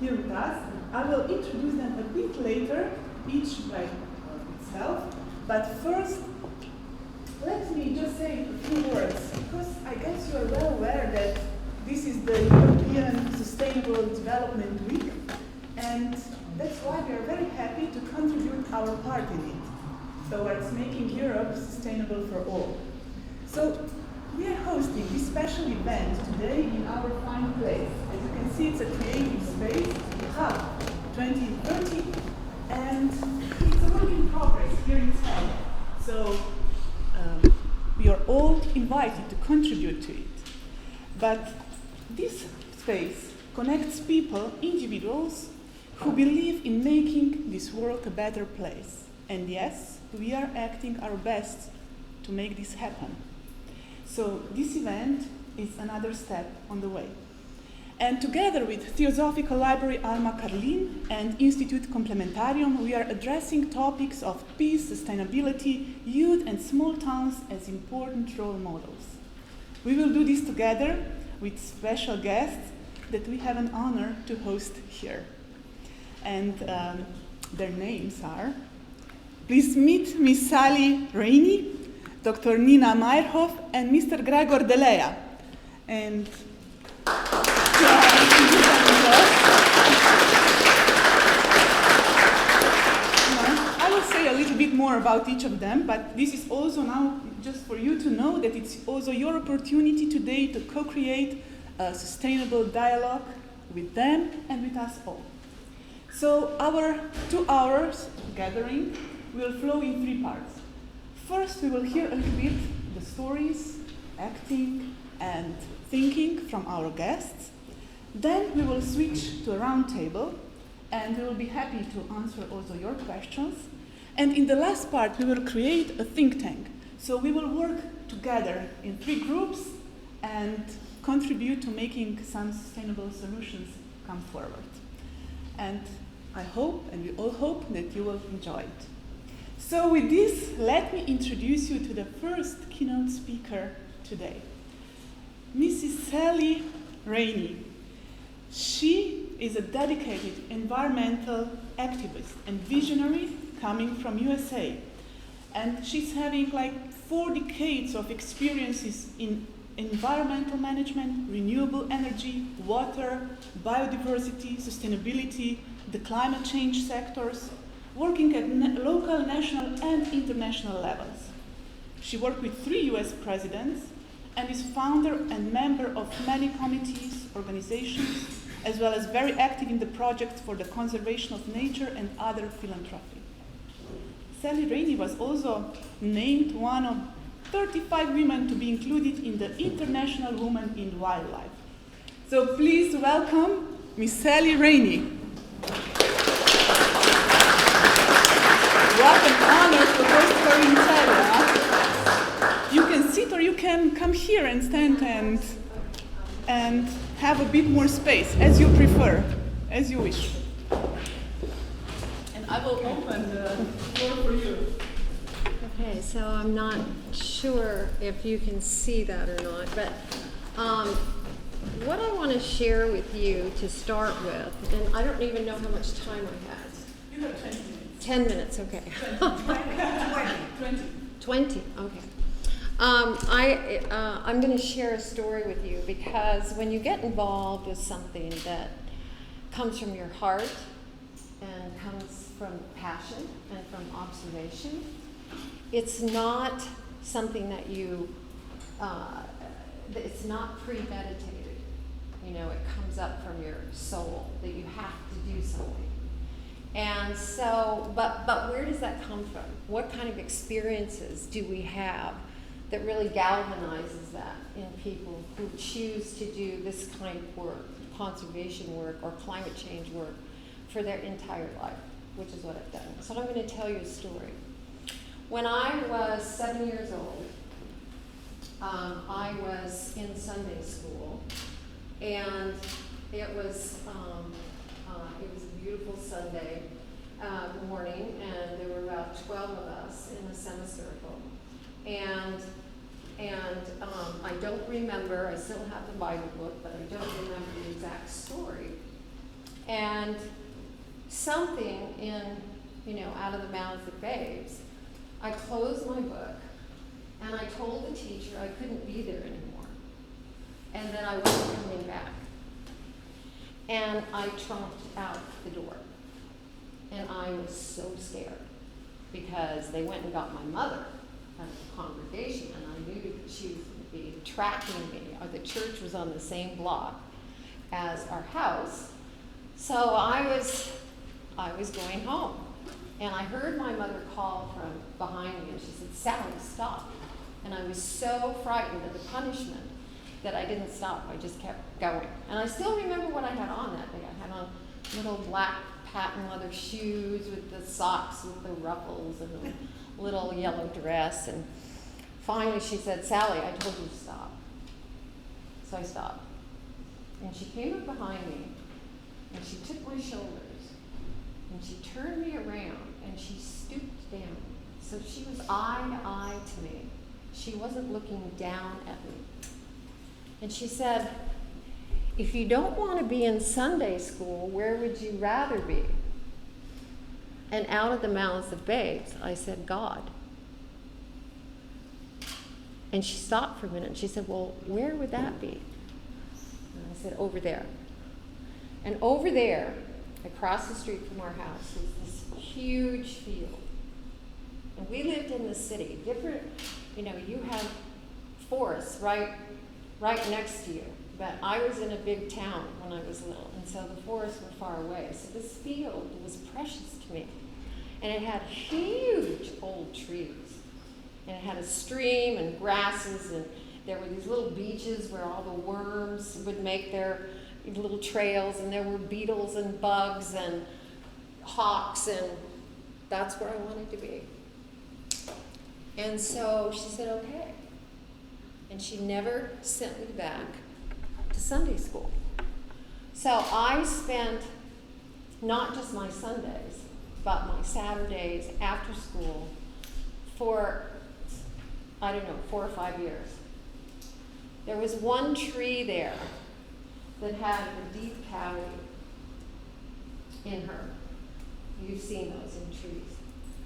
here with us. I will introduce them a bit later, each by itself. But first, let me just say a few words, because I guess you are well aware that this is the European Sustainable Development Week, and that's why we are very happy to contribute our part in it, towards making Europe sustainable for all. So, we are hosting this special event today in our fine place. As you can see, it's a creative space, Hub 2030, and it's a work in progress here in Celje. So, we are all invited to contribute to it. But this space connects people, individuals, who believe in making this world a better place. And yes, we are acting our best to make this happen. So this event is another step on the way. And together with Theosophical Library Alma Carlin and Institute Complementarium, we are addressing topics of peace, sustainability, youth and small towns as important role models. We will do this together with special guests that we have an honor to host here. And their names are, please meet Miss Sally Ranney, Dr. Nina Meyerhof, and Mr. Gregor Deleja. And I will say a little bit more about each of them, but this is also now just for you to know that it's also your opportunity today to co-create a sustainable dialogue with them and with us all. So our 2 hours gathering will flow in 3 parts. First, we will hear a little bit the stories, acting, and thinking from our guests. Then we will switch to a round table, and we will be happy to answer also your questions. And in the last part, we will create a think tank. So we will work together in 3 groups and contribute to making some sustainable solutions come forward. And I hope, and we all hope, that you will enjoy it. So with this, let me introduce you to the first keynote speaker today, Mrs. Sally Ranney. She is a dedicated environmental activist and visionary coming from USA. And she's having like 4 decades of experiences in environmental management, renewable energy, water, biodiversity, sustainability, the climate change sectors, working at local, national, and international levels. She worked with 3 US presidents and is founder and member of many committees, organizations, as well as very active in the projects for the conservation of nature and other philanthropy. Sally Ranney was also named one of 35 women to be included in the International Women in Wildlife. So please welcome Miss Sally Ranney. What an honor to host her in Celje. You can sit or you can come here and stand and have a bit more space, as you prefer, as you wish. And I will open the floor for you. Okay, so I'm not sure if you can see that or not, but what I want to share with you to start with, and I don't even know how much time I have. You have 10 minutes. 10 minutes, okay. 20. 20, okay. I'm going to share a story with you because when you get involved with something that comes from your heart and comes from passion and from observation, it's not something that it's not premeditated. You know, it comes up from your soul that you have to do something. And so, but where does that come from? What kind of experiences do we have that really galvanizes that in people who choose to do this kind of work, conservation work or climate change work for their entire life, which is what I've done. So I'm going to tell you a story. When I was 7 years old, I was in Sunday school, and it was a beautiful Sunday morning, and there were about 12 of us in a semicircle. And I don't remember, I still have the Bible book, but I don't remember the exact story. And something in, out of the mouths of babes, I closed my book and I told the teacher I couldn't be there anymore and that I wasn't coming back. And I tromped out the door. And I was so scared because they went and got my mother at the congregation, and I knew that she was going to be tracking me. Or the church was on the same block as our house. So I was going home. And I heard my mother call from behind me, and she said, "Sally, stop." And I was so frightened of the punishment that I didn't stop. I just kept going. And I still remember what I had on that day. I had on little black patent leather shoes with the socks with the ruffles and a little yellow dress. And finally she said, "Sally, I told you to stop." So I stopped. And she came up behind me and she took my shoulders and she turned me around and she stooped down. So she was eye to eye to me. She wasn't looking down at me. And she said, "If you don't want to be in Sunday school, where would you rather be?" And out of the mouths of babes, I said, "God." And she stopped for a minute and she said, "Well, where would that be?" And I said, "Over there." And over there, across the street from our house, was this huge field. And we lived in the city. Different, you have forests right next to you. But I was in a big town when I was little, and so the forests were far away. So this field was precious to me. And it had huge old trees. And it had a stream and grasses, and there were these little beaches where all the worms would make their little trails, and there were beetles and bugs and hawks, and that's where I wanted to be. And so she said, "Okay." And she never sent me back to Sunday school. So I spent not just my Sundays, but my Saturdays after school for, 4 or 5 years. There was one tree there that had a deep cavity in her. You've seen those in trees.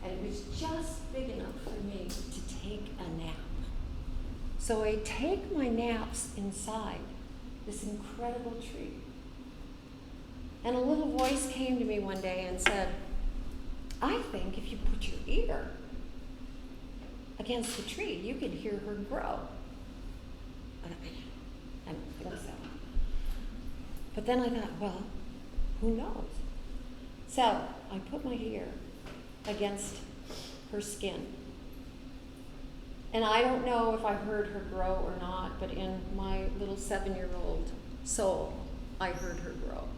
And it was just big enough for me to take a nap. So I take my naps inside this incredible tree. And a little voice came to me one day and said, "I think if you put your ear against the tree, you can hear her grow." I don't think so. But then I thought, well, who knows? So I put my ear against her skin. And I don't know if I heard her grow or not, but in my little 7-year-old soul, I heard her grow.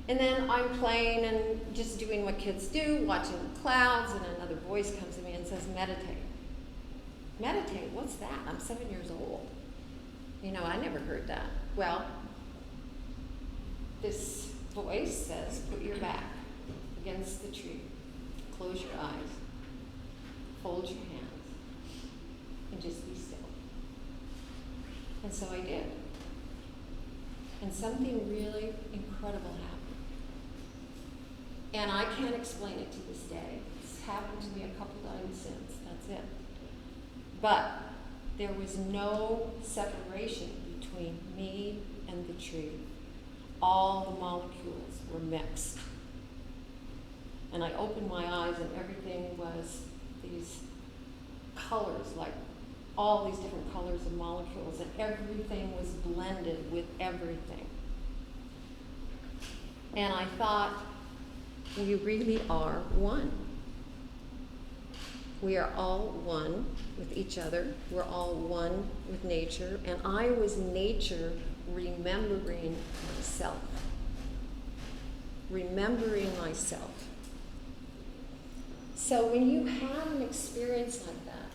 And then I'm playing and just doing what kids do, watching the clouds, and another voice comes to me and says, "Meditate." Meditate? What's that? I'm 7 years old. I never heard that. Well, this voice says, put your back against the tree, close your eyes, fold your hands, and just be still. And so I did. And something really incredible happened. And I can't explain it to this day. It's happened to me a couple times since, that's it. But there was no separation between me and the tree. All the molecules were mixed. And I opened my eyes and everything was these colors, like all these different colors of molecules, and everything was blended with everything. And I thought, we really are one. We are all one with each other. We're all one with nature. And I was nature remembering myself. Remembering myself. So when you have an experience like that,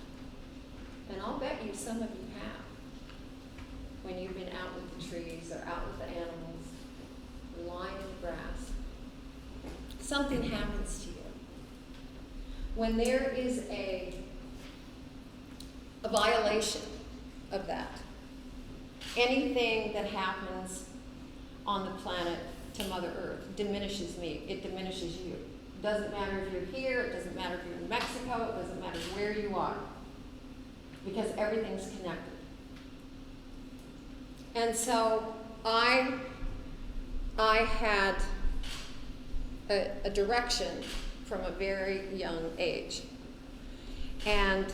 and I'll bet you some of you have, when you've been out with the trees or out with the animals, or lying in the grass, something happens to you. When there is a violation of that, anything that happens on the planet to Mother Earth diminishes me, it diminishes you. It doesn't matter if you're here, it doesn't matter if you're in Mexico, it doesn't matter where you are, because everything's connected. And so I had a direction from a very young age. And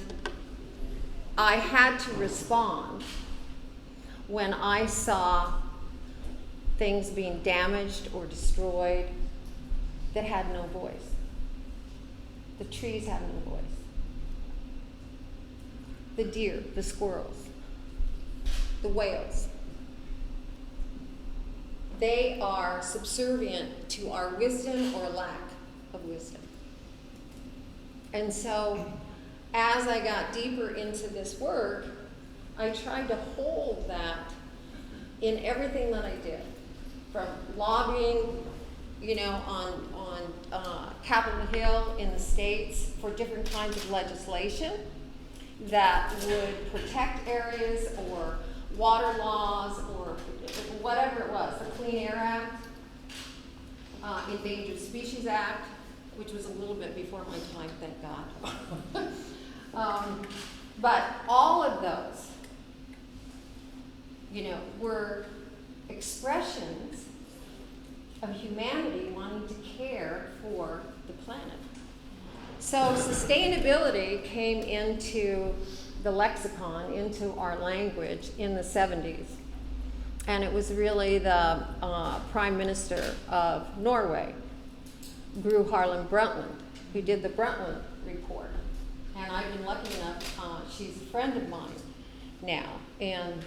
I had to respond when I saw things being damaged or destroyed that had no voice. The trees have no voice. The deer, the squirrels, the whales. They are subservient to our wisdom or lack of wisdom. And so, as I got deeper into this work, I tried to hold that in everything that I did, from lobbying, on Capitol Hill in the States for different kinds of legislation that would protect areas or water laws or whatever it was, the Clean Air Act, Endangered Species Act, which was a little bit before my time, thank God. But all of those, were expressions of humanity wanting to care for the planet. So sustainability came into the lexicon, into our language in the 70s. And it was really the Prime Minister of Norway, Gro Harlem Brundtland, who did the Brundtland Report. And I've been lucky enough, she's a friend of mine now, and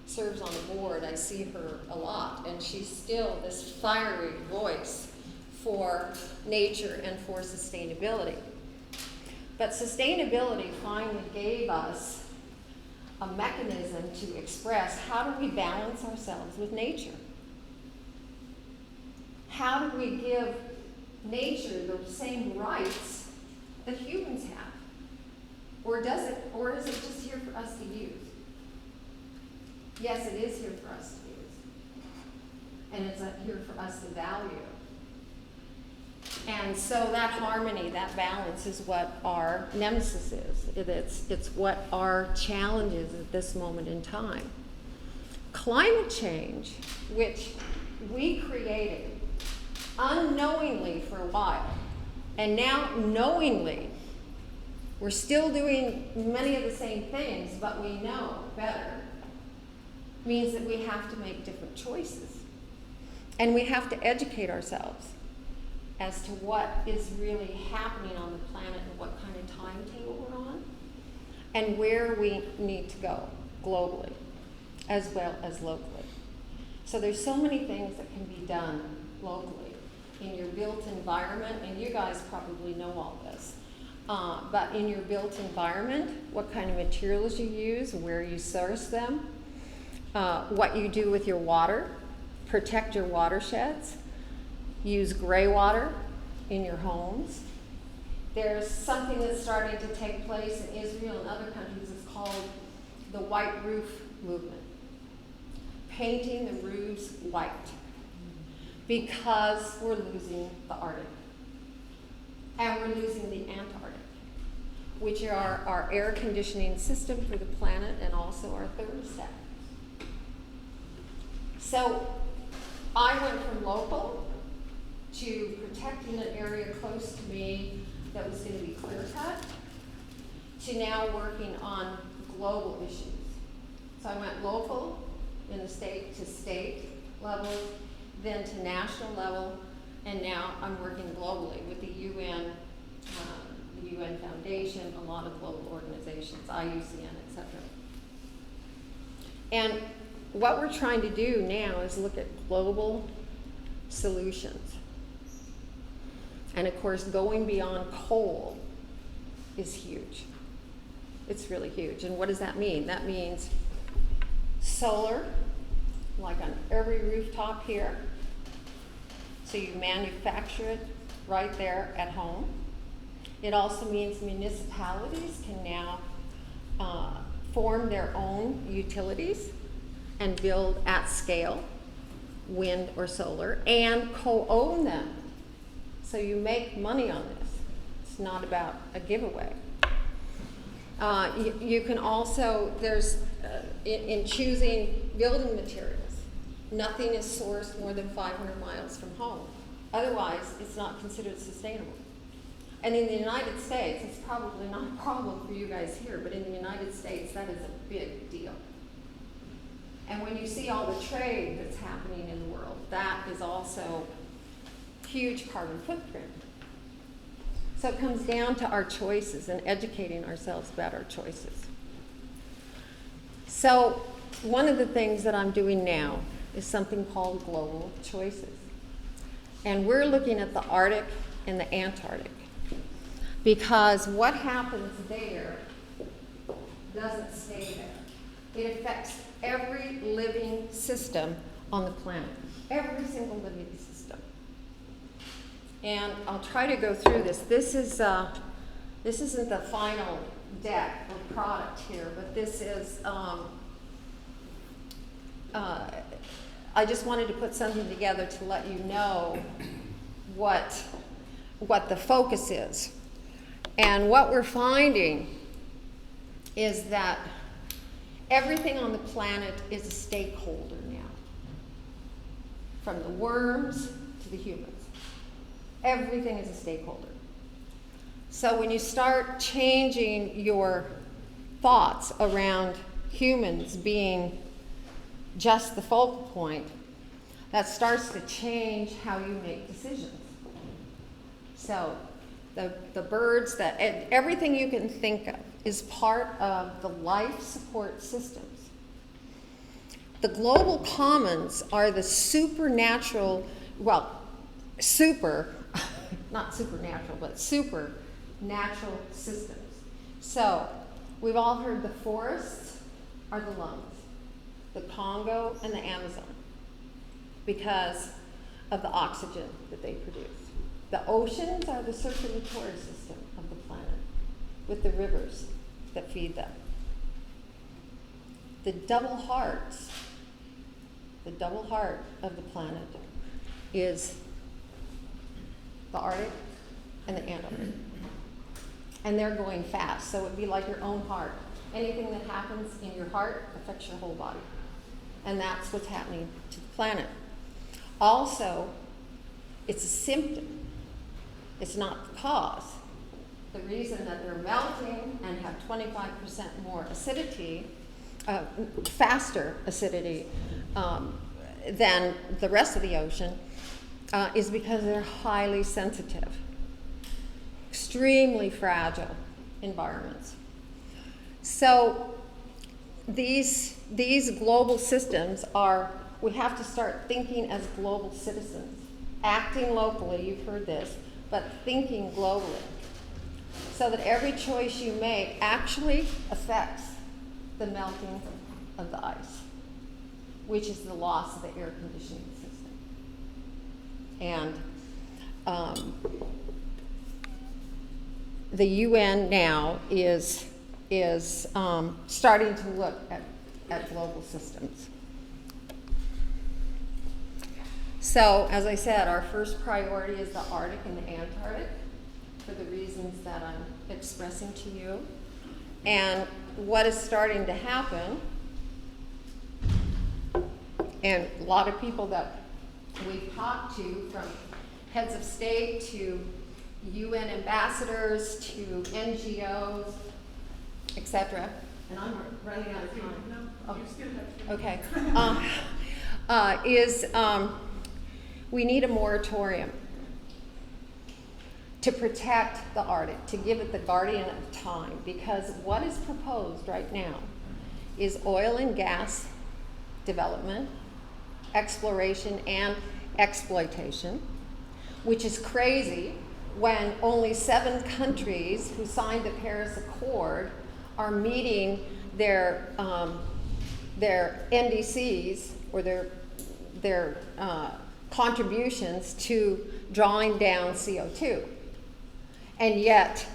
serves on the board. I see her a lot, and she's still this fiery voice for nature and for sustainability. But sustainability finally gave us a mechanism to express how do we balance ourselves with nature? How do we give nature the same rights that humans have? Or is it just here for us to use? Yes, it is here for us to use. And it's here for us to value. And so that harmony, that balance is what our nemesis is. It's what our challenge is at this moment in time. Climate change, which we created unknowingly for a while, and now knowingly, we're still doing many of the same things, but we know better, means that we have to make different choices. And we have to educate ourselves as to what is really happening on the planet and what kind of timetable we're on, and where we need to go globally as well as locally. So there's so many things that can be done locally in your built environment, and you guys probably know all this. But in your built environment, what kind of materials you use, where you source them, what you do with your water, protect your watersheds, use gray water in your homes. There's something that's starting to take place in Israel and other countries. It's called the white roof movement. Painting the roofs white, because we're losing the Arctic. And we're losing the Antarctic, which are our air conditioning system for the planet and also our thermostat. So I went from local to protecting an area close to me that was going to be clear cut, to now working on global issues. So I went local in the state to state level, then to national level, and now I'm working globally with the UN Foundation, a lot of global organizations, IUCN, etc. And what we're trying to do now is look at global solutions. And of course, going beyond coal is huge. It's really huge. And what does that mean? That means solar, like on every rooftop here. So you manufacture it right there at home. It also means municipalities can now form their own utilities and build at scale wind or solar, and co-own them. So you make money on this. It's not about a giveaway. You can also, in choosing building materials, nothing is sourced more than 500 miles from home. Otherwise, it's not considered sustainable. And in the United States, it's probably not a problem for you guys here, but in the United States, that is a big deal. And when you see all the trade that's happening in the world, that is also huge carbon footprint. So it comes down to our choices and educating ourselves about our choices. So one of the things that I'm doing now is something called global choices. And we're looking at the Arctic and the Antarctic, because what happens there doesn't stay there. It affects every living system on the planet, every single living system. And I'll try to go through this. This isn't the final deck or product here, but this is, I just wanted to put something together to let you know what the focus is. And what we're finding is that everything on the planet is a stakeholder now, from the worms to the humans. Everything is a stakeholder. So when you start changing your thoughts around humans being just the focal point, that starts to change how you make decisions. So the birds, everything you can think of is part of the life support systems. The global commons are the supernatural, not supernatural, but super natural systems. So we've all heard the forests are the lungs, the Congo and the Amazon, because of the oxygen that they produce. The oceans are the circulatory system of the planet, with the rivers that feed them. The double heart of the planet is the Arctic and the Antarctic. And they're going fast, so it'd be like your own heart. Anything that happens in your heart affects your whole body. And that's what's happening to the planet. Also, it's a symptom. It's not the cause. The reason that they're melting and have 25% more acidity, faster acidity than the rest of the ocean, is because they're highly sensitive, extremely fragile environments. So these global systems we have to start thinking as global citizens, acting locally, you've heard this, but thinking globally, so that every choice you make actually affects the melting of the ice, which is the loss of the air conditioning system. And the UN now is starting to look at global systems. So, as I said, our first priority is the Arctic and the Antarctic, for the reasons that I'm expressing to you. And what is starting to happen, and a lot of people that we've talked to, from heads of state to UN ambassadors to NGOs, etc. And I'm running out of time. No, you still have Okay. We need a moratorium to protect the Arctic, to give it the guardian of time, because what is proposed right now is oil and gas development, exploration, and exploitation, which is crazy when only 7 countries who signed the Paris Accord are meeting their NDCs, or their contributions to drawing down CO2. And yet,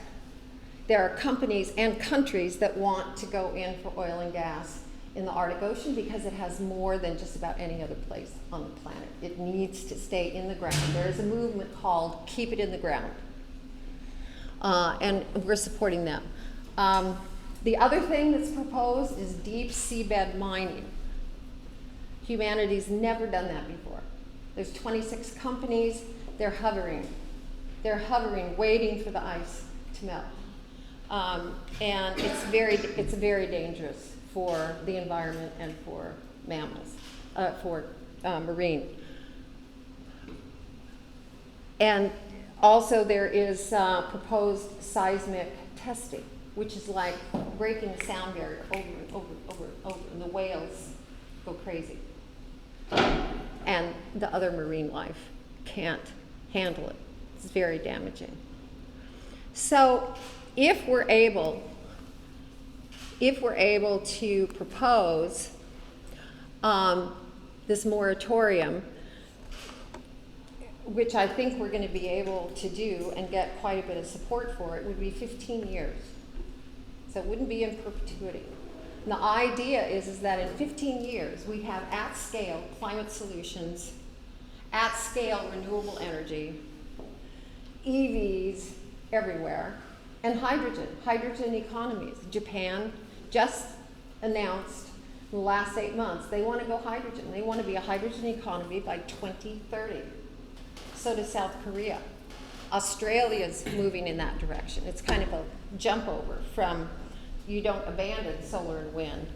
there are companies and countries that want to go in for oil and gas in the Arctic Ocean because it has more than just about any other place on the planet. It needs to stay in the ground. There is a movement called Keep It in the Ground. And we're supporting them. The other thing that's proposed is deep seabed mining. Humanity's never done that before. There's 26 companies, they're hovering. They're hovering, waiting for the ice to melt. And it's very dangerous for the environment and for mammals, for marine. And also there is proposed seismic testing, which is like breaking the sound barrier over and over and over and over, and the whales go crazy. And the other marine life can't handle it. It's very damaging. So if we're able to propose this moratorium, which I think we're going to be able to do and get quite a bit of support for, it would be 15 years. So it wouldn't be in perpetuity. And the idea is that in 15 years, we have at scale climate solutions, at scale renewable energy, EVs everywhere, and hydrogen economies. Japan just announced in the last 8 months, they want to go hydrogen. They want to be a hydrogen economy by 2030. So does South Korea. Australia's moving in that direction. It's kind of a jump over from, you don't abandon solar and wind,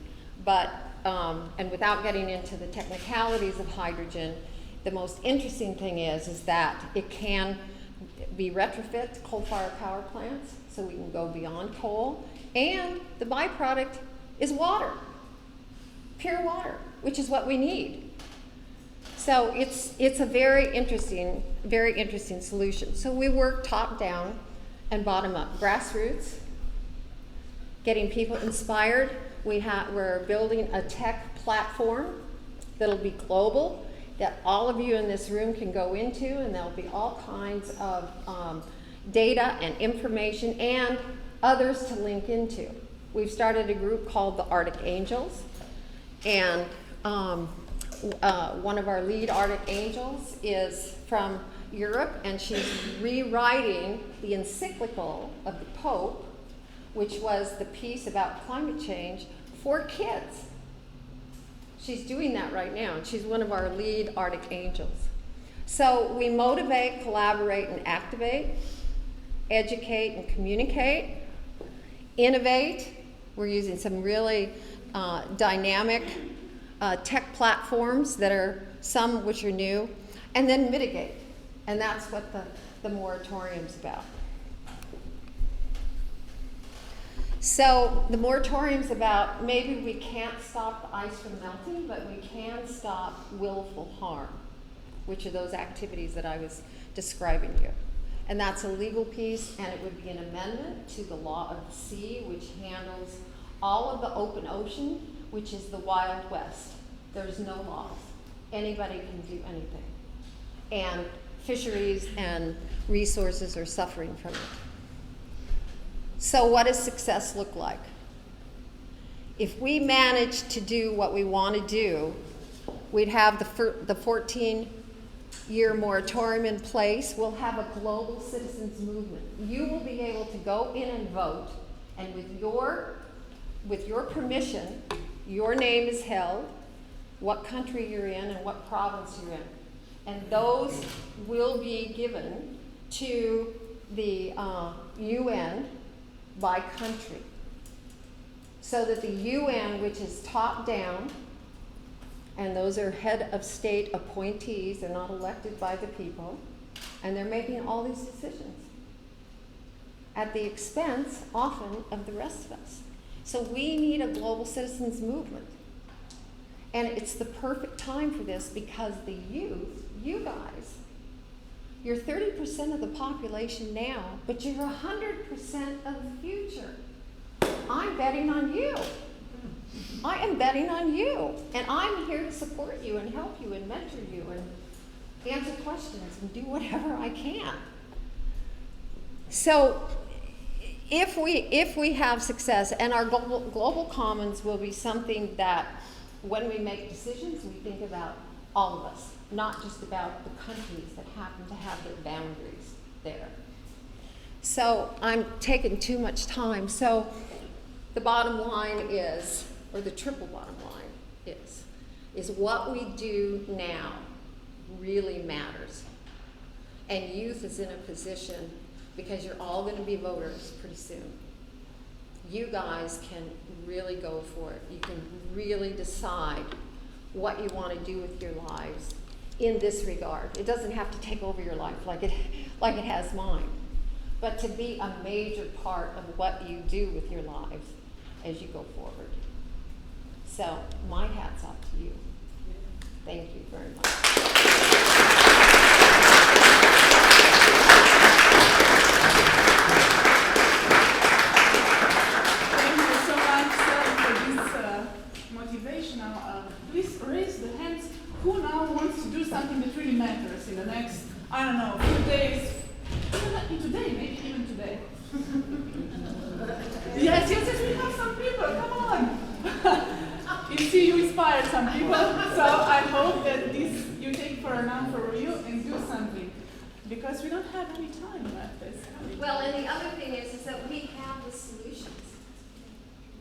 but, and without getting into the technicalities of hydrogen, the most interesting thing is that it can be retrofit to coal-fired power plants, so we can go beyond coal, and the byproduct is water, pure water, which is what we need. So it's a very interesting solution. So we work top down and bottom up, grassroots, getting people inspired. We're building a tech platform that'll be global, that all of you in this room can go into, and there'll be all kinds of data and information and others to link into. We've started a group called the Arctic Angels, and one of our lead Arctic Angels is from Europe, and she's rewriting the encyclical of the Pope, which was the piece about climate change for kids. She's doing that right now, and she's one of our lead Arctic Angels. So we motivate, collaborate, and activate, educate and communicate, innovate. We're using some really dynamic tech platforms that are some which are new, and then mitigate. And that's what the moratorium's about. So the moratorium's about maybe we can't stop the ice from melting, but we can stop willful harm, which are those activities that I was describing you. And that's a legal piece, and it would be an amendment to the law of the sea, which handles all of the open ocean, which is the Wild West. There's no laws. Anybody can do anything. And fisheries and resources are suffering from it. So what does success look like? If we manage to do what we want to do, we'd have the 14-year moratorium in place. We'll have a global citizens movement. You will be able to go in and vote, and with your permission, your name is held, what country you're in and what province you're in. And those will be given to the UN by country. So that the UN, which is top down, and those are head of state appointees, they're not elected by the people, and they're making all these decisions at the expense, often, of the rest of us. So we need a global citizens movement. And it's the perfect time for this because the youth, you guys, you're 30% of the population now, but you're 100% of the future. I'm betting on you. I am betting on you. And I'm here to support you and help you and mentor you and answer questions and do whatever I can. So if we have success, and our global commons will be something that when we make decisions, we think about all of us, not just about the countries that happen to have their boundaries there. So I'm taking too much time. So the bottom line is, or the triple bottom line is what we do now really matters. And youth is in a position, because you're all going to be voters pretty soon. You guys can really go for it. You can really decide what you want to do with your lives in this regard. It doesn't have to take over your life like it has mine, but to be a major part of what you do with your lives as you go forward. So my hat's off to you. Thank you very much. Please raise the hands. Who now wants to do something that really matters in the next, I don't know, few days? Today, maybe even today. Yes, we have some people. Come on. You see, you inspired some people. So I hope that this you take for now for you and do something, because we don't have any time left. Well, and the other thing is that we have the solutions.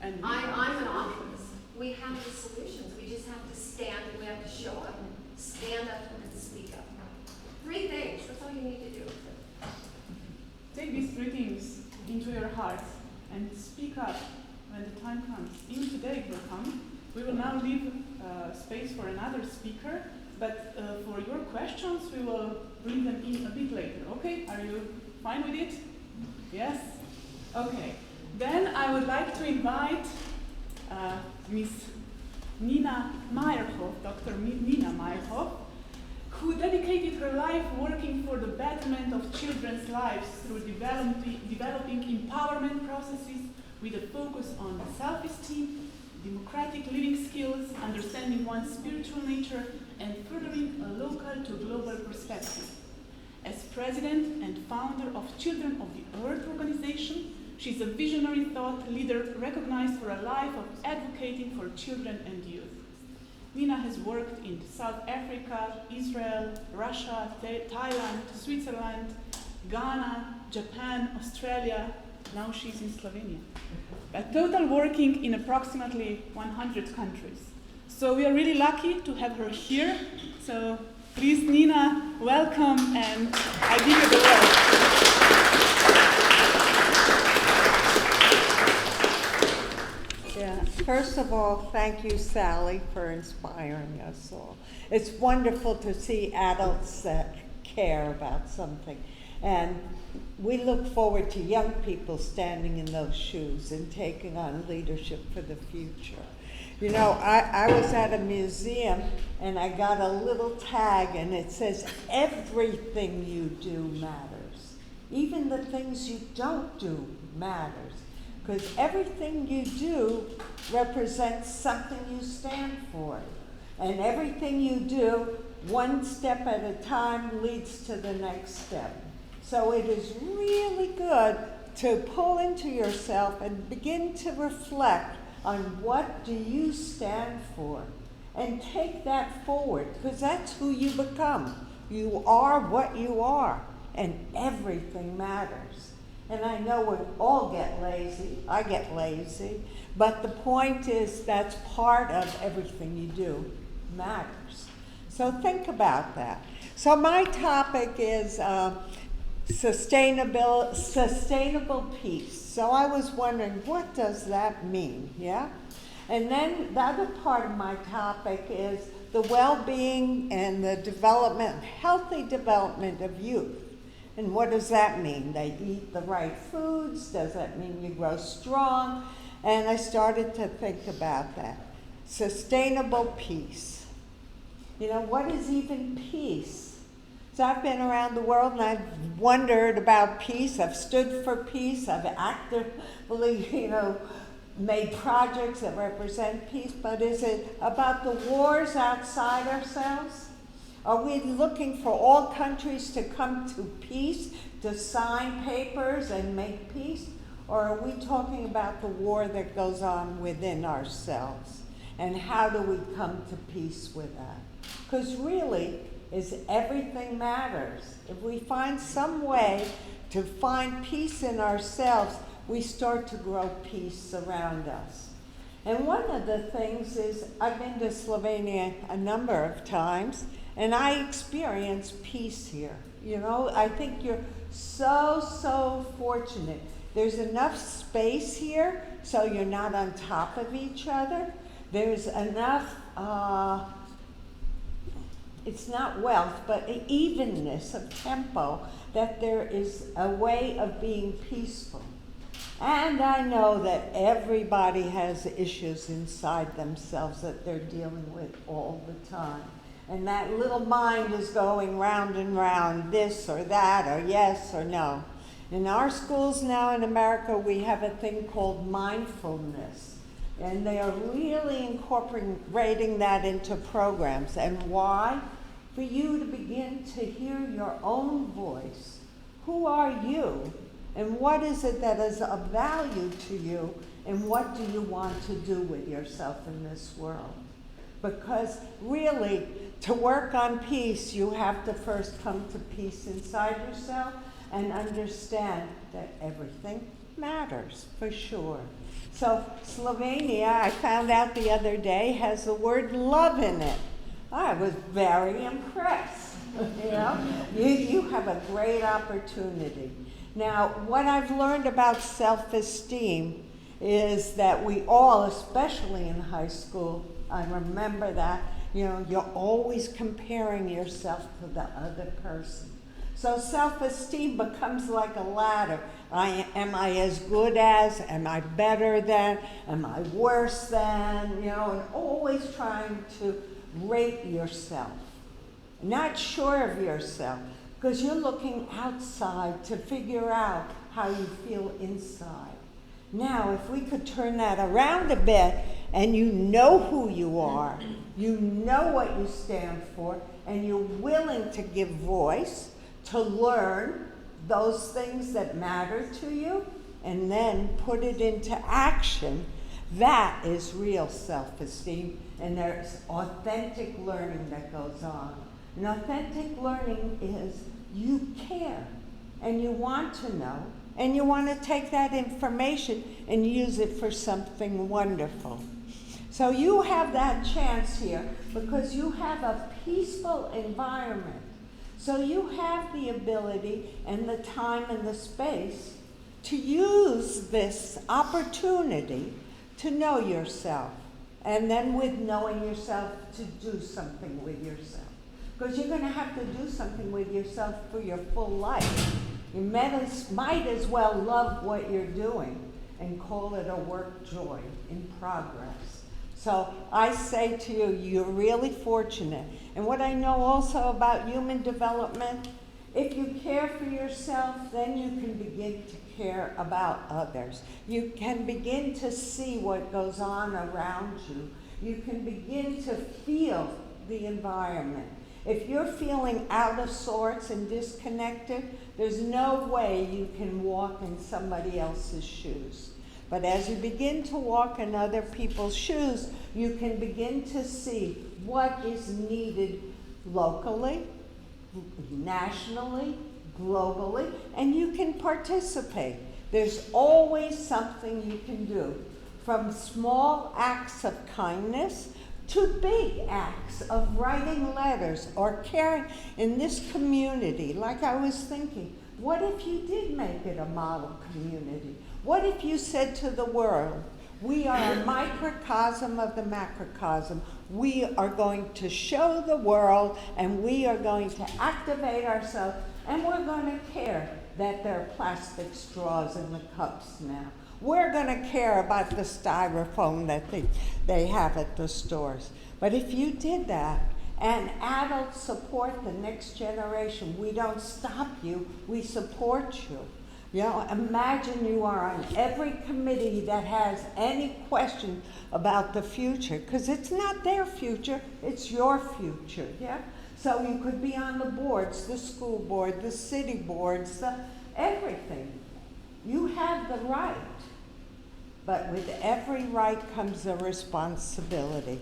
And I'm an optimist. We have the solutions. We just have to stand, we have to show up, stand up and speak up. 3 things, that's all you need to do. Take these 3 things into your heart and speak up when the time comes. Even today it will come. We will now leave space for another speaker, but for your questions we will bring them in a bit later. Okay, are you fine with it? Yes? Okay. Then I would like to invite Miss Nina Meyerhof, Dr. Nina Meyerhof, who dedicated her life working for the betterment of children's lives through developing empowerment processes with a focus on self-esteem, democratic living skills, understanding one's spiritual nature, and furthering a local to global perspective. As president and founder of Children of the Earth organization, she's a visionary thought leader recognized for a life of advocating for children and youth. Nina has worked in South Africa, Israel, Russia, Thailand, Switzerland, Ghana, Japan, Australia. Now she's in Slovenia. A total working in approximately 100 countries. So we are really lucky to have her here. So please, Nina, welcome, and I give you the word. Yeah. First of all, thank you, Sally, for inspiring us all. It's wonderful to see adults that care about something. And we look forward to young people standing in those shoes and taking on leadership for the future. You know, I was at a museum and I got a little tag and it says, everything you do matters. Even the things you don't do matters. Because everything you do represents something you stand for. And everything you do, one step at a time, leads to the next step. So it is really good to pull into yourself and begin to reflect on what do you stand for, and take that forward, because that's who you become. You are what you are, and everything matters. And I know we all get lazy. I get lazy. But the point is that's part of everything you do matters. So think about that. So my topic is sustainable peace. So I was wondering, what does that mean? Yeah? And then the other part of my topic is the well-being and the development, healthy development of youth. And what does that mean? They eat the right foods? Does that mean you grow strong? And I started to think about that. Sustainable peace. You know, what is even peace? So I've been around the world and I've wondered about peace. I've stood for peace. I've actively, made projects that represent peace. But is it about the wars outside ourselves? Are we looking for all countries to come to peace, to sign papers and make peace? Or are we talking about the war that goes on within ourselves? And how do we come to peace with that? Because really, is everything matters. If we find some way to find peace in ourselves, we start to grow peace around us. And one of the things is, I've been to Slovenia a number of times, and I experience peace here. You know, I think you're so fortunate. There's enough space here so you're not on top of each other. There's enough, it's not wealth, but an evenness of tempo that there is a way of being peaceful. And I know that everybody has issues inside themselves that they're dealing with all the time. And that little mind is going round and round, this or that, or yes or no. In our schools now in America, we have a thing called mindfulness. And they are really incorporating that into programs. And why? For you to begin to hear your own voice. Who are you? And what is it that is of value to you? And what do you want to do with yourself in this world? Because really, to work on peace, you have to first come to peace inside yourself and understand that everything matters, for sure. So Slovenia, I found out the other day, has the word love in it. I was very impressed. You know, you have a great opportunity. Now, what I've learned about self-esteem is that we all, especially in high school, I remember that, you know, you're always comparing yourself to the other person. So self-esteem becomes like a ladder. Am I as good as? Am I better than? Am I worse than? You know, and always trying to rate yourself. Not sure of yourself, because you're looking outside to figure out how you feel inside. Now, if we could turn that around a bit, and you know who you are, you know what you stand for, and you're willing to give voice, to learn those things that matter to you, and then put it into action, that is real self-esteem, and there's authentic learning that goes on. And authentic learning is you care, and you want to know, and you want to take that information and use it for something wonderful. So you have that chance here because you have a peaceful environment. So you have the ability and the time and the space to use this opportunity to know yourself. And then with knowing yourself, to do something with yourself. Because you're going to have to do something with yourself for your full life. You might as well love what you're doing and call it a work joy in progress. So I say to you, you're really fortunate. And what I know also about human development, if you care for yourself, then you can begin to care about others. You can begin to see what goes on around you. You can begin to feel the environment. If you're feeling out of sorts and disconnected, there's no way you can walk in somebody else's shoes. But as you begin to walk in other people's shoes, you can begin to see what is needed locally, nationally, globally, and you can participate. There's always something you can do, from small acts of kindness to big acts of writing letters or caring in this community. Like I was thinking, what if you did make it a model community? What if you said to the world, we are a microcosm of the macrocosm. We are going to show the world, and we are going to activate ourselves, and we're going to care that there are plastic straws in the cups now. We're going to care about the styrofoam that they have at the stores. But if you did that, and adults support the next generation, we don't stop you, we support you. You know, imagine you are on every committee that has any question about the future, because it's not their future, it's your future, yeah? So you could be on the boards, the school board, the city boards, everything. You have the right, but with every right comes a responsibility.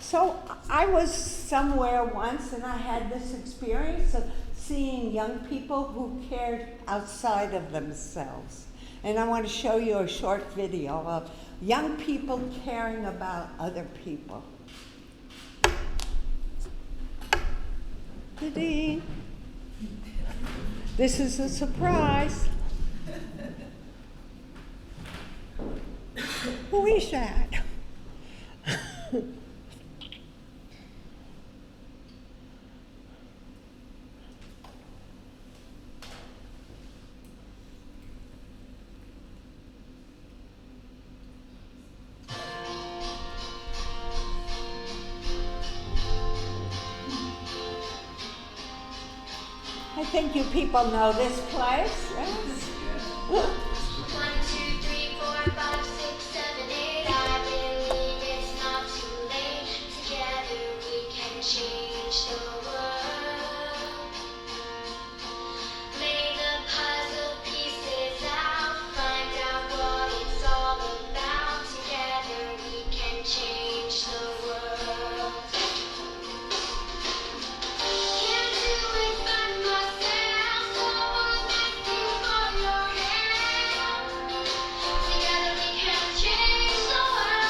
So I was somewhere once and I had this experience of seeing young people who cared outside of themselves. And I want to show you a short video of young people caring about other people. Ta-dee. This is a surprise. Who is that? I think you people know this place, yes? 1, 2, 3, 4, 5, 6, 7, 8. I believe it's not too late. Together we can change the world. Lay the puzzle pieces out. Find out what it's all about. Together we can change the world. Can't do it by myself, so I'm asking for your help. Together we can change the world.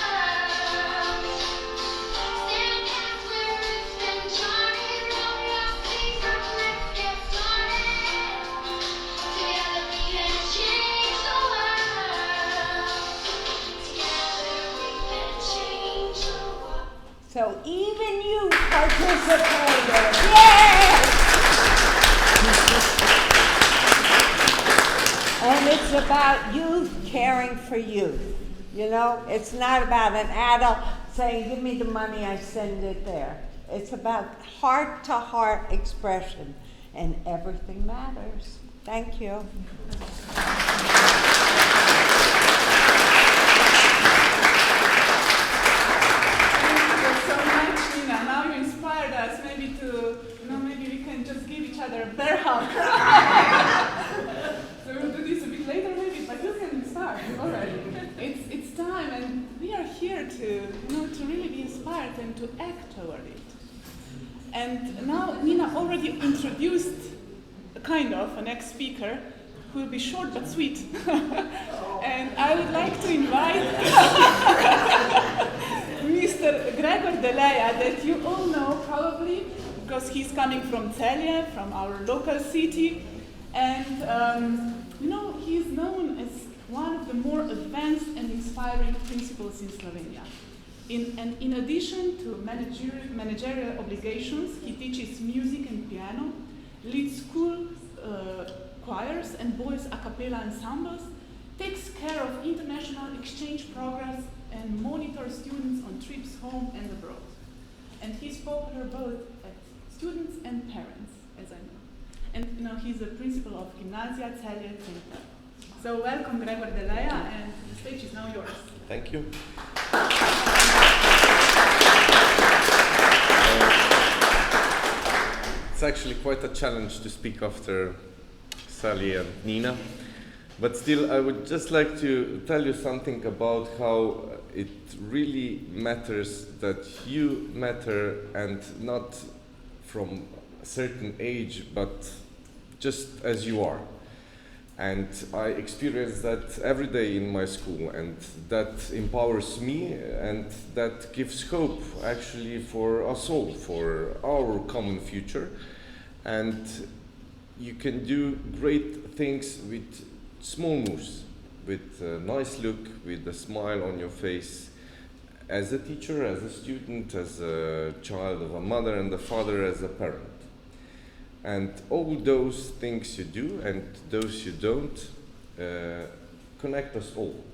Stand past where it's been charted. Roll your sleeves up, let's get started. Together we can change the world. Together we can change the world. So even you participated. Yay! And it's about youth caring for youth. You know, it's not about an adult saying, give me the money, I send it there. It's about heart-to-heart expression, and everything matters. Thank you. Thank you so much, Nina. Now you inspired us maybe to, maybe we can just give each other a bear hug. So we'll do this a bit later maybe, but you can start already. It's time, and we are here to, to really be inspired and to act toward it. And now Nina already introduced kind of a next speaker who will be short but sweet. And I would like to invite Mr. Gregor Deleja, that you all know probably because he's coming from Celje, from our local city. And he's known as one of the more advanced and inspiring principals in Slovenia. In addition to managerial obligations, he teaches music and piano, leads school choirs and boys a cappella ensembles, takes care of international exchange programs, and monitors students on trips home and abroad. And he's popular both at students and parents, as I know. And he's the principal of Gimnasia Celje. So welcome, Gregor Deleja, and the stage is now yours. Thank you. It's actually quite a challenge to speak after Sally and Nina, but still I would just like to tell you something about how it really matters that you matter, and not from a certain age, but just as you are. And I experience that every day in my school, and that empowers me, and that gives hope actually for us all, for our common future. And you can do great things with small moves, with a nice look, with a smile on your face, as a teacher, as a student, as a child of a mother, and a father, as a parent. And all those things you do and those you don't connect us all.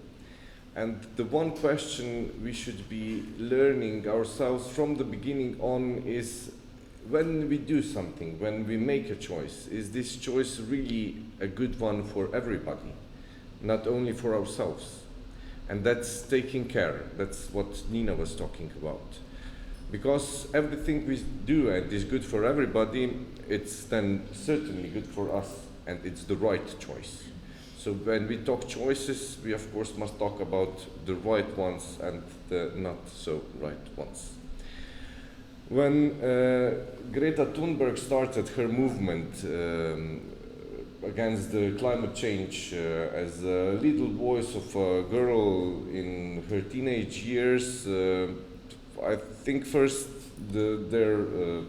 And the one question we should be learning ourselves from the beginning on is, when we do something, when we make a choice, is this choice really a good one for everybody, not only for ourselves? And that's taking care. That's what Nina was talking about. Because everything we do and is good for everybody, it's then certainly good for us, and it's the right choice. So when we talk choices, we of course must talk about the right ones and the not so right ones. When Greta Thunberg started her movement against the climate change as a little voice of a girl in her teenage years, I think first their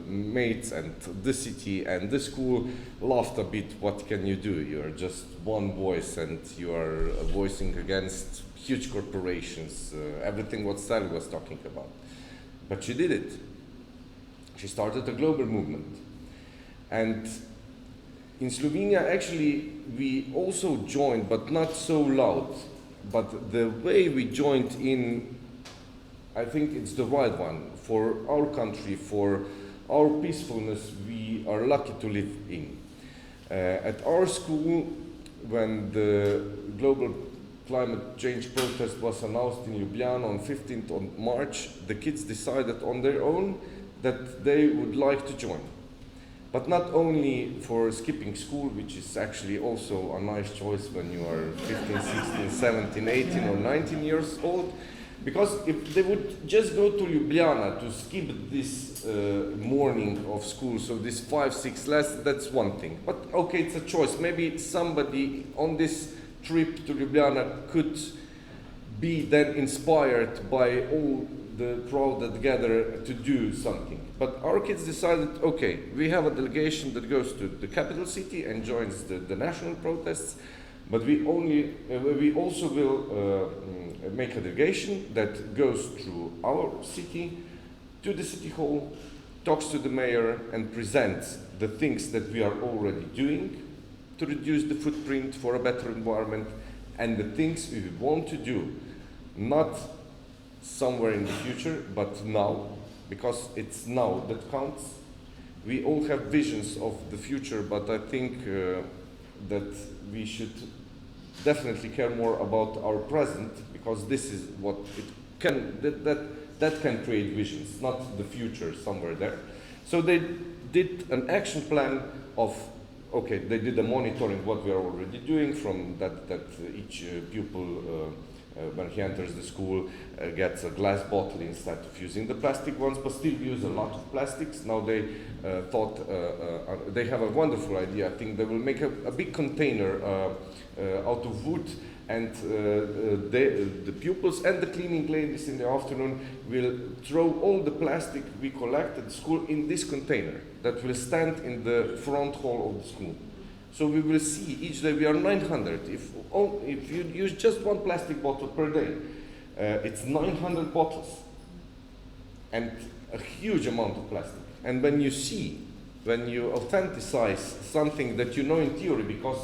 mates and the city and the school laughed a bit. What can you do? You're just one voice and you are voicing against huge corporations, everything what Sally was talking about. But she did it. She started a global movement. And in Slovenia, actually, we also joined, but not so loud. But the way we joined in, I think it's the right one. For our country, for our peacefulness, we are lucky to live in. At our school, when the global climate change protest was announced in Ljubljana on 15th of March, the kids decided on their own that they would like to join. But not only for skipping school, which is actually also a nice choice when you are 15, 16, 17, 18 or 19 years old, because if they would just go to Ljubljana to skip this morning of school, so this 5-6 lessons, that's one thing. But okay, it's a choice. Maybe somebody on this trip to Ljubljana could be then inspired by all the crowd that gather to do something. But our kids decided, okay, we have a delegation that goes to the capital city and joins the national protests, but we also will make a delegation that goes through our city to the city hall, talks to the mayor and presents the things that we are already doing to reduce the footprint for a better environment and the things we want to do, not somewhere in the future, but now, because it's now that counts. We all have visions of the future, but I think that we should definitely care more about our present, because this is what it can, that can create visions, not the future somewhere there. So they did an action plan of, okay, they did a monitoring what we are already doing from that each pupil when he enters the school gets a glass bottle instead of using the plastic ones, but still use a lot of plastics. Now they thought, they have a wonderful idea. I think they will make a big container out of wood, and the pupils and the cleaning ladies in the afternoon will throw all the plastic we collect at school in this container that will stand in the front hall of the school. So we will see each day, we are 900. If you use just one plastic bottle per day, it's 900 bottles and a huge amount of plastic. And when you authenticize something that you know in theory, because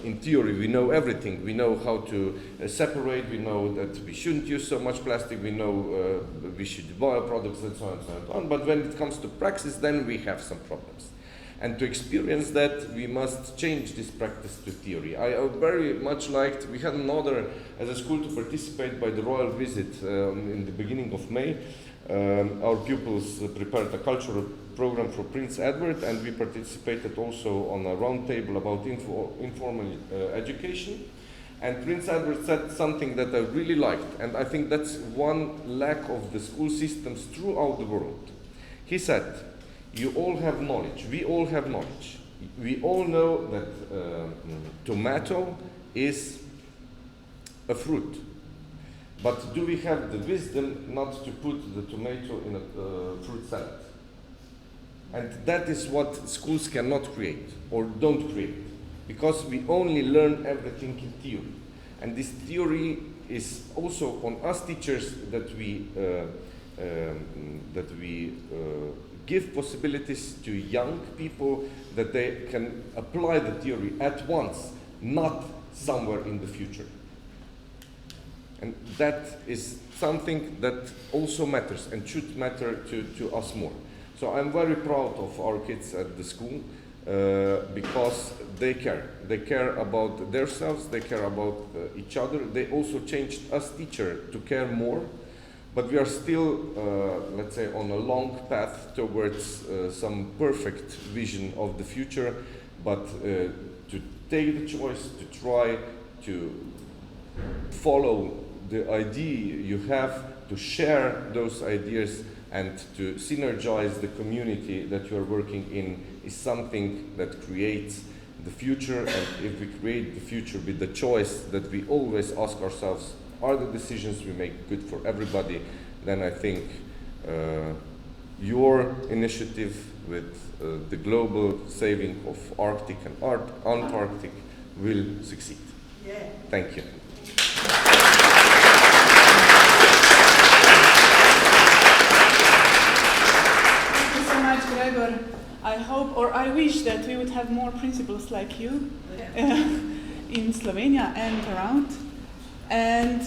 in theory we know everything, we know how to separate, we know that we shouldn't use so much plastic, we know we should buy products and so on and so on. But when it comes to practice, then we have some problems. And to experience that, we must change this practice to theory. I very much liked, we had an order as a school to participate by the royal visit in the beginning of May. Our pupils prepared a cultural program for Prince Edward, and we participated also on a round table about informal education. And Prince Edward said something that I really liked, and I think that's one lack of the school systems throughout the world. He said, you all have knowledge, we all have knowledge. We all know that tomato is a fruit. But do we have the wisdom not to put the tomato in a fruit salad? And that is what schools cannot create, or don't create, because we only learn everything in theory. And this theory is also on us teachers that we give possibilities to young people that they can apply the theory at once, not somewhere in the future. And that is something that also matters and should matter to us more. So I'm very proud of our kids at the school because they care. They care about themselves, they care about each other. They also changed us teachers to care more. But we are still, let's say, on a long path towards some perfect vision of the future. But to take the choice, to try to follow the idea you have, to share those ideas, and to synergize the community that you are working in is something that creates the future. And if we create the future with the choice that we always ask ourselves, are the decisions we make good for everybody, then I think your initiative with the global saving of Arctic and Antarctic will succeed. Yeah. Thank you. Thank you so much, Gregor. I hope, or I wish that we would have more principals like you in Slovenia and around. And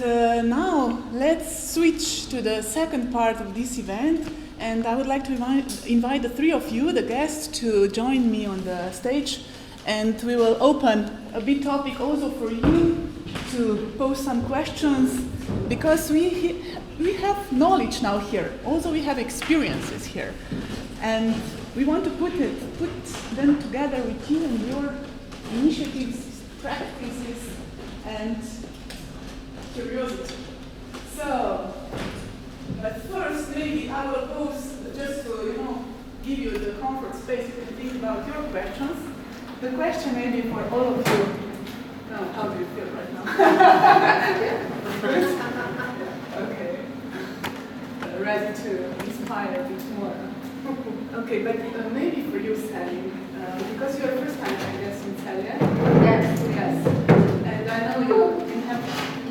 now let's switch to the second part of this event. And I would like to invite the three of you, the guests, to join me on the stage. And we will open a big topic also for you to pose some questions, because we have knowledge now here. Also, we have experiences here. And we want to put them together with you and your initiatives, practices, and curiosity. So, but first, maybe I will pose, just to give you the comfort space to think about your questions. The question maybe for all of you. No, how do you feel right now? Okay. Ready to inspire a bit more. Okay, but maybe for you, Sally, because you're first time, I guess, in Celje. Yes. Yes. And I know you didn't have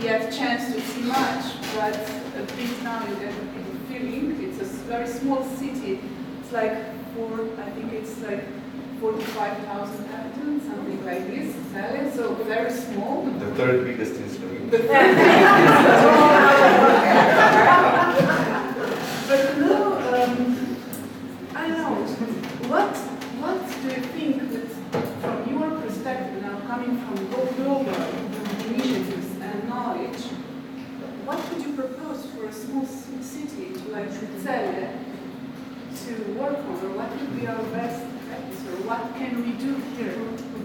yet chance to see much, but a bit now you get a bit of feeling. It's a very small city. It's like I think it's like 45,000 inhabitants, something like this. Celje, so very small. The third biggest in Slovenia. The third But no, I know. What do you think that, from your perspective now, coming from global initiatives and knowledge, what would you propose for a small city like Celje to work on, or what would be our best practice, or what can we do here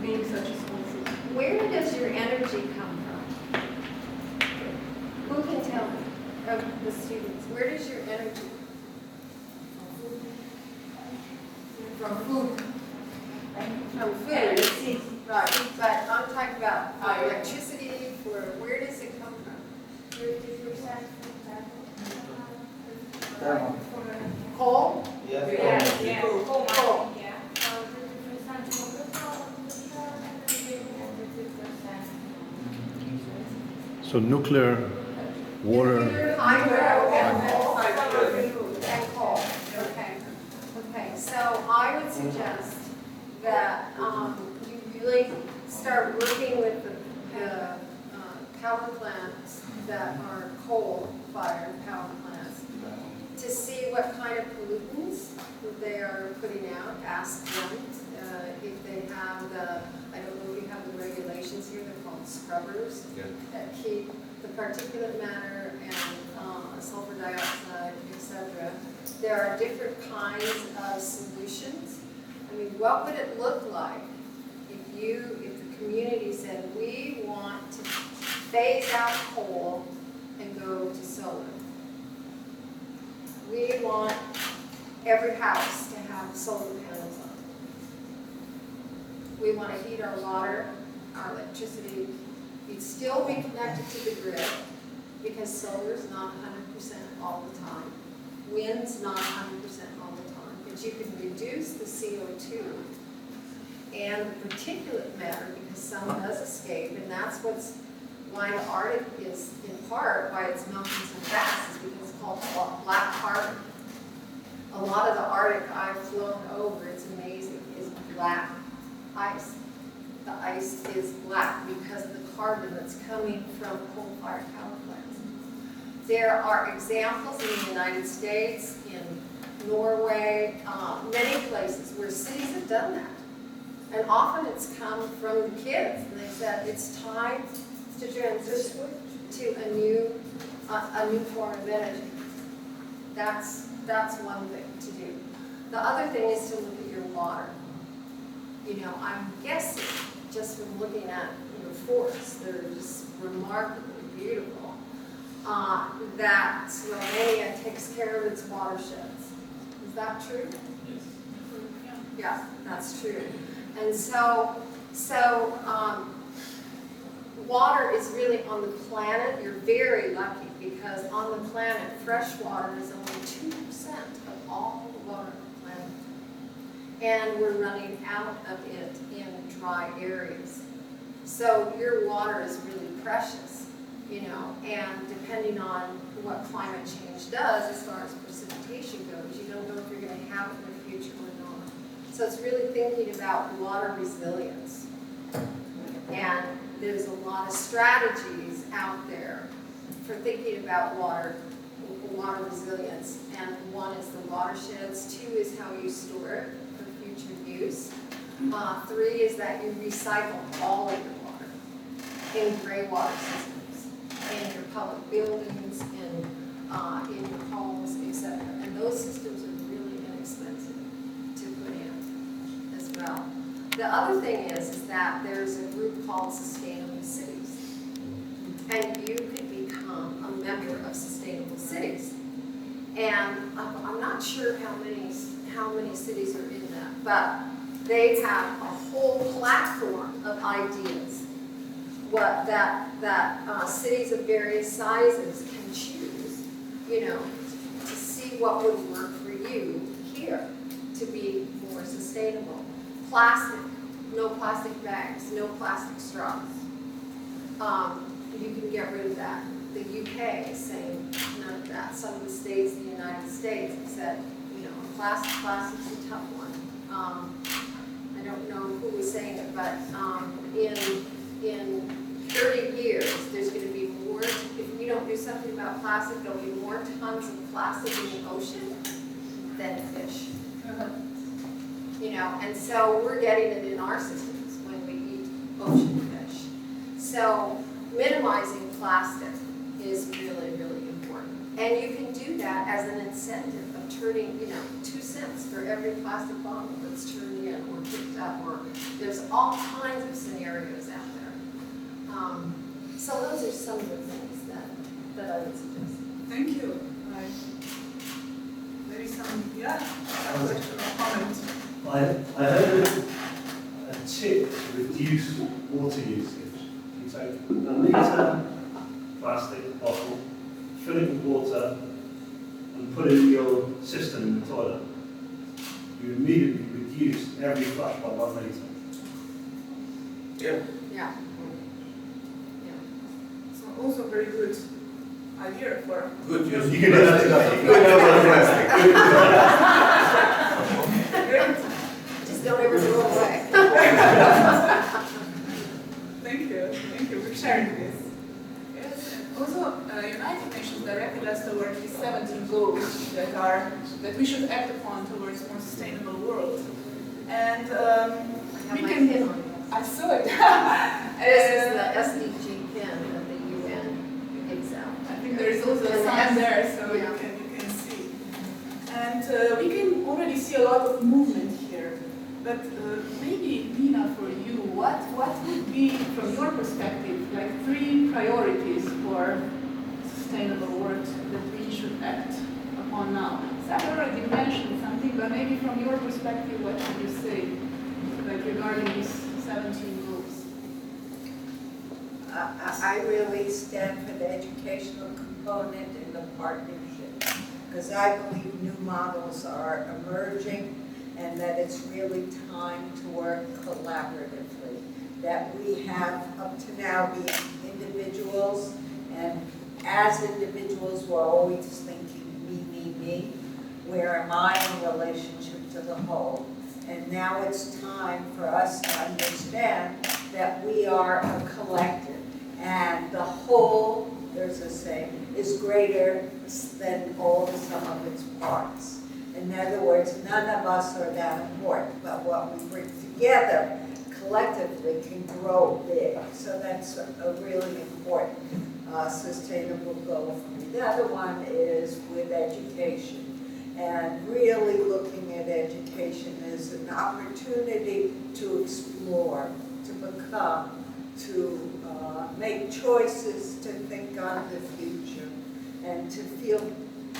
being such a small city? Where does your energy come from? Who can tell me, of the students, where does your energy from food? From food, right, but I'm talking about electricity, where does it come from? 50% coal? Yeah. Coal. So nuclear, water. Hydro and coal. Okay, so I would suggest that you really start working with the power plants that are coal-fired power plants to see what kind of pollutants they are putting out. Ask them if they have I don't know if you have the regulations here, they're called scrubbers, that keep the particulate matter and sulfur dioxide, etc. There are different kinds of solutions. I mean, what would it look like if the community said, we want to phase out coal and go to solar? We want every house to have solar panels on. We want to heat our water, our electricity. You'd still be connected to the grid because solar is not 100% all the time. Wind's not 100% all the time. But you can reduce the CO2 and the particulate matter because some does escape, and that's why the Arctic is, in part, why it's melting so fast, is because it's called black carbon. A lot of the Arctic I've flown over, it's amazing, is black ice. The ice is black because of the carbon that's coming from coal-fired power plants. There are examples in the United States, in Norway, many places where cities have done that. And often it's come from the kids, and they said it's time to transition to a new form of energy. That's one thing to do. The other thing is to look at your water. You know, I'm guessing, just from looking at your forests, they're just remarkably beautiful, that Slovenia takes care of its watersheds. Is that true? Yes. Yeah, that's true. And water is really on the planet. You're very lucky because on the planet, fresh water is only 2% of all the water on the planet. And we're running out of it in dry areas. So your water is really precious, you know, and depending on what climate change does as far as precipitation goes, you don't know if you're going to have it in the future or not. So it's really thinking about water resilience. And there's a lot of strategies out there for thinking about water resilience. And one is the watersheds, 2 is how you store it for future use. 3 is that you recycle all of your water in gray water systems, in your public buildings, in your homes, etc. And those systems are really inexpensive to put in as well. The other thing is that there's a group called Sustainable Cities, and you could become a member of Sustainable Cities. And I'm not sure how many cities are in that, but they have a whole platform of ideas that cities of various sizes can choose, you know, to see what would work for you here to be more sustainable. Plastic, no plastic bags, no plastic straws. You can get rid of that. The UK is saying none of that. Some of the states in the United States have said, you know, plastic's a tough one. I don't know who was saying it, but in 30 years, there's going to be more, if we don't do something about plastic, there'll be more tons of plastic in the ocean than fish. You know, and so we're getting it in our systems when we eat ocean fish. So minimizing plastic is really, really important. And you can do that as an incentive of turning, you know, 2 cents for every plastic bottle that's turned in or picked up, or there's all kinds of scenarios out there. So those are some of the things that I would suggest. Thank you. Maybe some question or comment. I heard a tip to reduce water usage. You take a litre plastic bottle, fill it with water, and put it in your system in the toilet. You immediately reduce every flush by 1 litre. Yeah. Yeah. So also very good idea for Good use. You can do that today. Great. Just don't ever throw it away. Thank you for sharing this. Yes, and also United Nations directed us towards these 17 goals that we should act upon towards a more sustainable world. And we can. I saw it. This is the SDG pin that the UN gives out. I think there is also a sign there, so you can see. And we can already see a lot of movement here. But maybe, Nina, for you, what would be, from your perspective, like 3 priorities for sustainable world that we should act upon now? Sally already mentioned something, but maybe from your perspective, what should you say, like regarding these 17 goals? I really stand for the educational component and the partnership, because I believe new models are emerging and that it's really time to work collaboratively. That we have up to now been individuals, and as individuals we're always thinking me, where am I in relationship to the whole? And now it's time for us to understand that we are a collective, and the whole, there's a saying, is greater than all the sum of its parts. In other words, none of us are that important, but what we bring together collectively can grow big. So that's a really important sustainable goal for me. The other one is with education. And really looking at education as an opportunity to explore, to become, to make choices, to think on the future, and to feel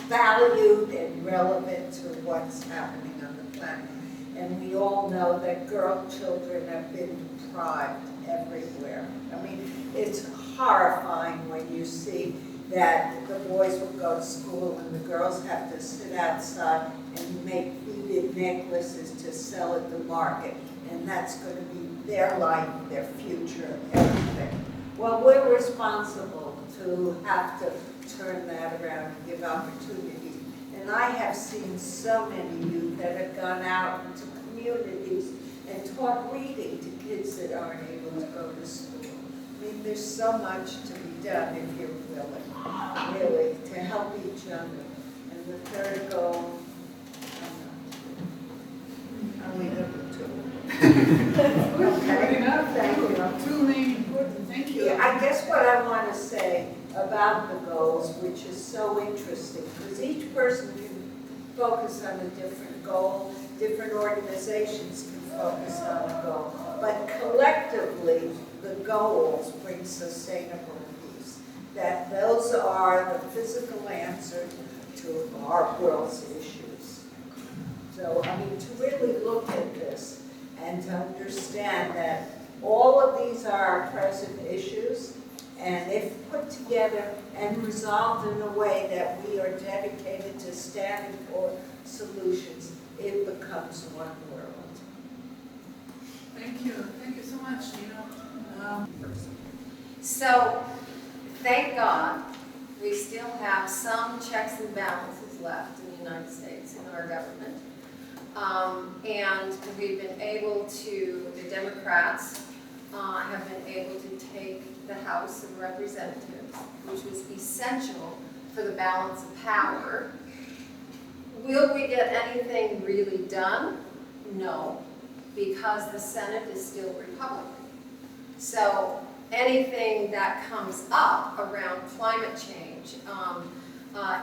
valued and relevant to what's happening on the planet. And we all know that girl children have been deprived everywhere. I mean, it's horrifying when you see that the boys will go to school and the girls have to sit outside and make beaded necklaces to sell at the market. And that's going to be their life, their future, everything. Well, we're responsible to have to turn that around and give opportunities. And I have seen so many youth that have gone out into communities and taught reading to kids that aren't able to go to school. I mean, there's so much to be done if you're willing, really, to help each other. And the third goal, I'll leave it with two. Good enough. Thank you. Two main important. Thank you. Yeah, I guess what I want to say about the goals, which is so interesting, because each person can focus on a different goal, different organizations can focus on a goal, but collectively, the goals bring sustainable peace. That those are the physical answer to our world's issues. So, I mean, to really look at this and to understand that all of these are our present issues, and if put together and resolved in a way that we are dedicated to standing for solutions, it becomes one world. Thank you. Thank you so much, Nina. So, thank God, we still have some checks and balances left in the United States, in our government. And we've been able to, the Democrats have been able to take the House of Representatives, which was essential for the balance of power. Will we get anything really done? No, because the Senate is still Republican. So anything that comes up around climate change,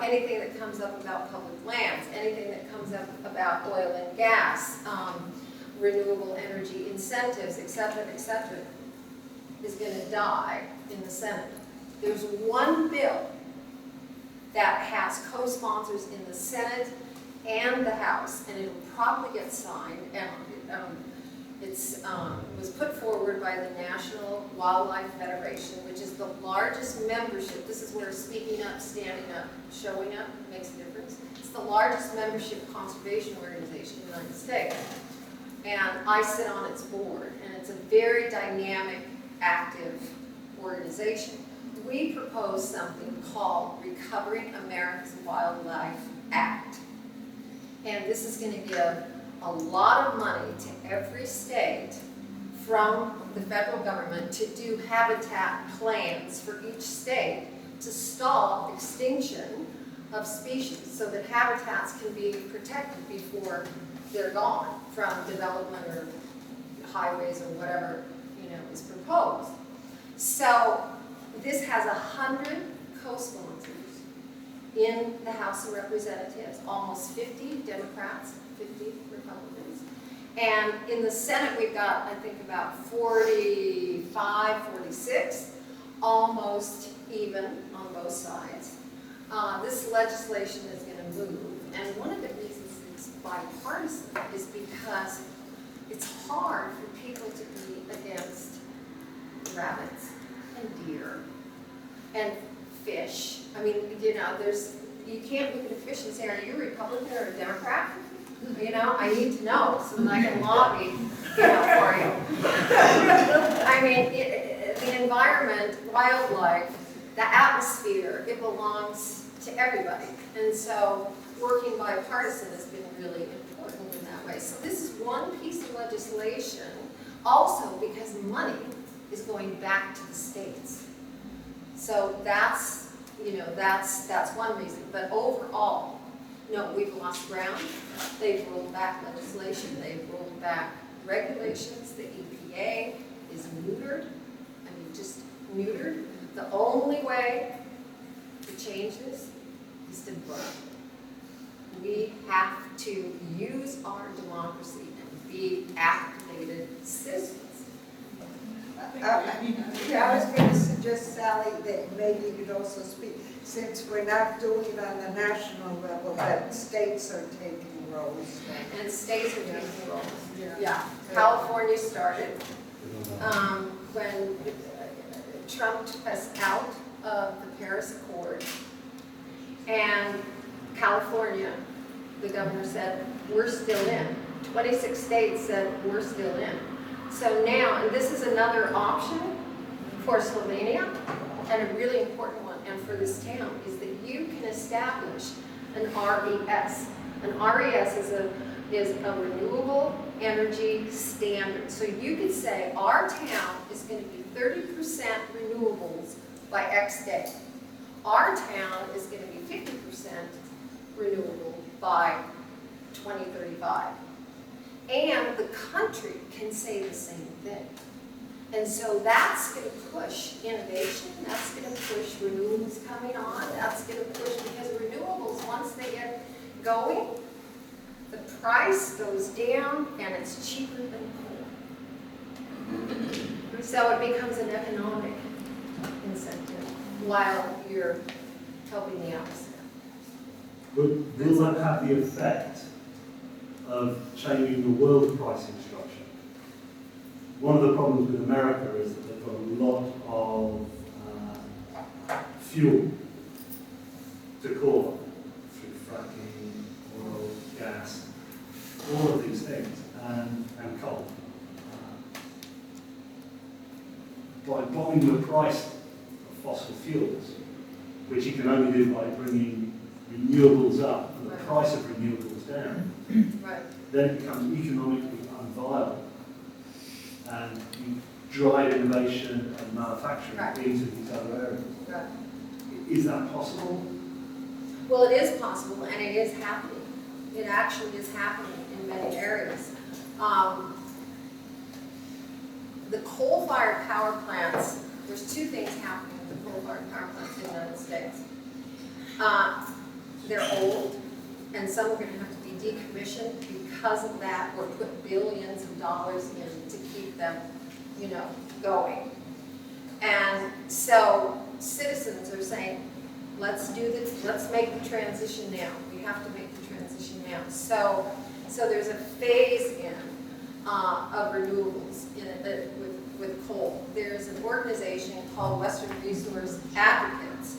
anything that comes up about public lands, anything that comes up about oil and gas, renewable energy incentives, et cetera, is going to die in the Senate. There's one bill that has co-sponsors in the Senate and the House, and it'll probably get signed, and it was put forward by the National Wildlife Federation, which is the largest membership. This is where speaking up, standing up, showing up makes a difference. It's the largest membership conservation organization in the United States. And I sit on its board, and it's a very dynamic, active organization. We propose something called Recovering America's Wildlife Act. And this is going to give a lot of money to every state from the federal government to do habitat plans for each state to stall extinction of species so that habitats can be protected before they're gone from development or highways or whatever, is proposed. So this has 100 co-sponsors in the House of Representatives, almost 50 Democrats, 50 Republicans. And in the Senate, we've got, I think, about 45, 46, almost even on both sides. This legislation is going to move, and one of the reasons it's bipartisan is because it's hard for people to be against rabbits and deer and fish. I mean, you can't look at a fish and say, are you a Republican or a Democrat? I need to know so that I can lobby, for you. I mean, the environment, wildlife, the atmosphere, it belongs to everybody. And so working bipartisan has been really important in that way. So this is one piece of legislation, also because money is going back to the states. So that's one reason. But overall, no, we've lost ground. They've rolled back legislation. They've rolled back regulations. The EPA is neutered. I mean, just neutered. The only way to change this is to vote. We have to use our democracy and be activated citizens. Yeah, I was going to suggest, Sally, that maybe you could also speak, since we're not doing it on the national level, that states are taking roles. And states are taking roles. Yeah, California started when Trump took us out of the Paris Accord, and California, the governor said, we're still in. 26 states said, we're still in. So now, and this is another option for Slovenia, and a really important one, and for this town, is that you can establish an RES. An RES is a renewable energy standard. So you could say our town is going to be 30% renewables by X day. Our town is going to be 50% renewable by 2035. And the country can say the same thing. And so that's going to push innovation, that's going to push renewables coming on, that's going to push, because renewables, once they get going, the price goes down and it's cheaper than coal. So it becomes an economic incentive while you're helping the opposite. Will that have the effect of changing the world pricing structure? One of the problems with America is that they've got a lot of fuel to call through fracking, oil, gas, all of these things, and coal. By bombing the price of fossil fuels, which you can only do by bringing renewables up and the price of renewables down, Right. then it becomes economically unviable. And you drive innovation and manufacturing Right. into these other areas. Right. Is that possible? Well, it is possible, and it is happening. It actually is happening in many areas. The coal-fired power plants, there's two things happening with the coal-fired power plants in the United States. They're old, and some are going to have to be decommissioned because of that, or put billions of dollars in to keep them, going. And so citizens are saying, let's do this, let's make the transition now. We have to make the transition now. So there's a phase in of renewables with coal. There's an organization called Western Resource Advocates,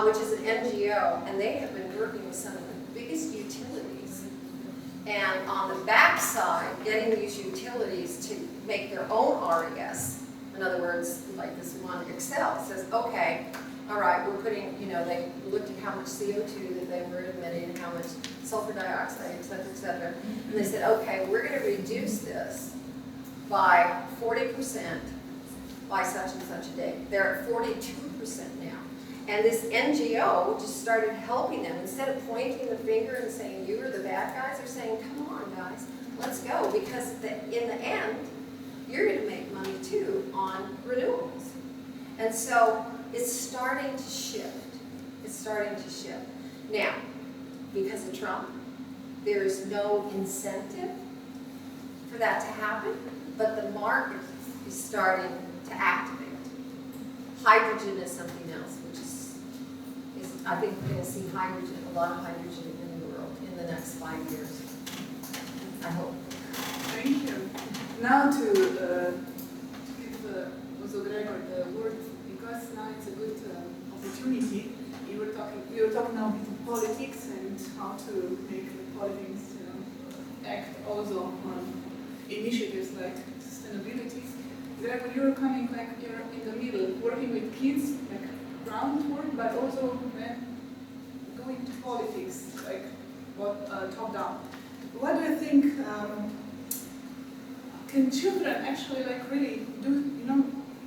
which is an NGO, and they have been working with some of the biggest utilities. And on the backside, getting these utilities to make their own RES. In other words, like this one, Excel, says, okay, all right, we're putting, they looked at how much CO2 that they were emitting, how much sulfur dioxide, et cetera, and they said, okay, we're going to reduce this by 40% by such and such a day. They're at 42% now. And this NGO just started helping them. Instead of pointing the finger and saying, you are the bad guys, they're saying, come on, guys, let's go. Because in the end, you're going to make money, too, on renewables. And so it's starting to shift. It's starting to shift. Now, because of Trump, there is no incentive for that to happen, but the market is starting to activate. Hydrogen is something else, which is I think we're going to see hydrogen, a lot of hydrogen in the world in the next 5 years. I hope. Thank you. Now to give also Gregor the word, because now it's a good opportunity. You were talking now a bit of politics and how to make the politics act also on initiatives like sustainability. Gregor, you're coming you're in the middle, working with kids, groundwork, but also going to politics, top down. What do you think? Can children actually really do?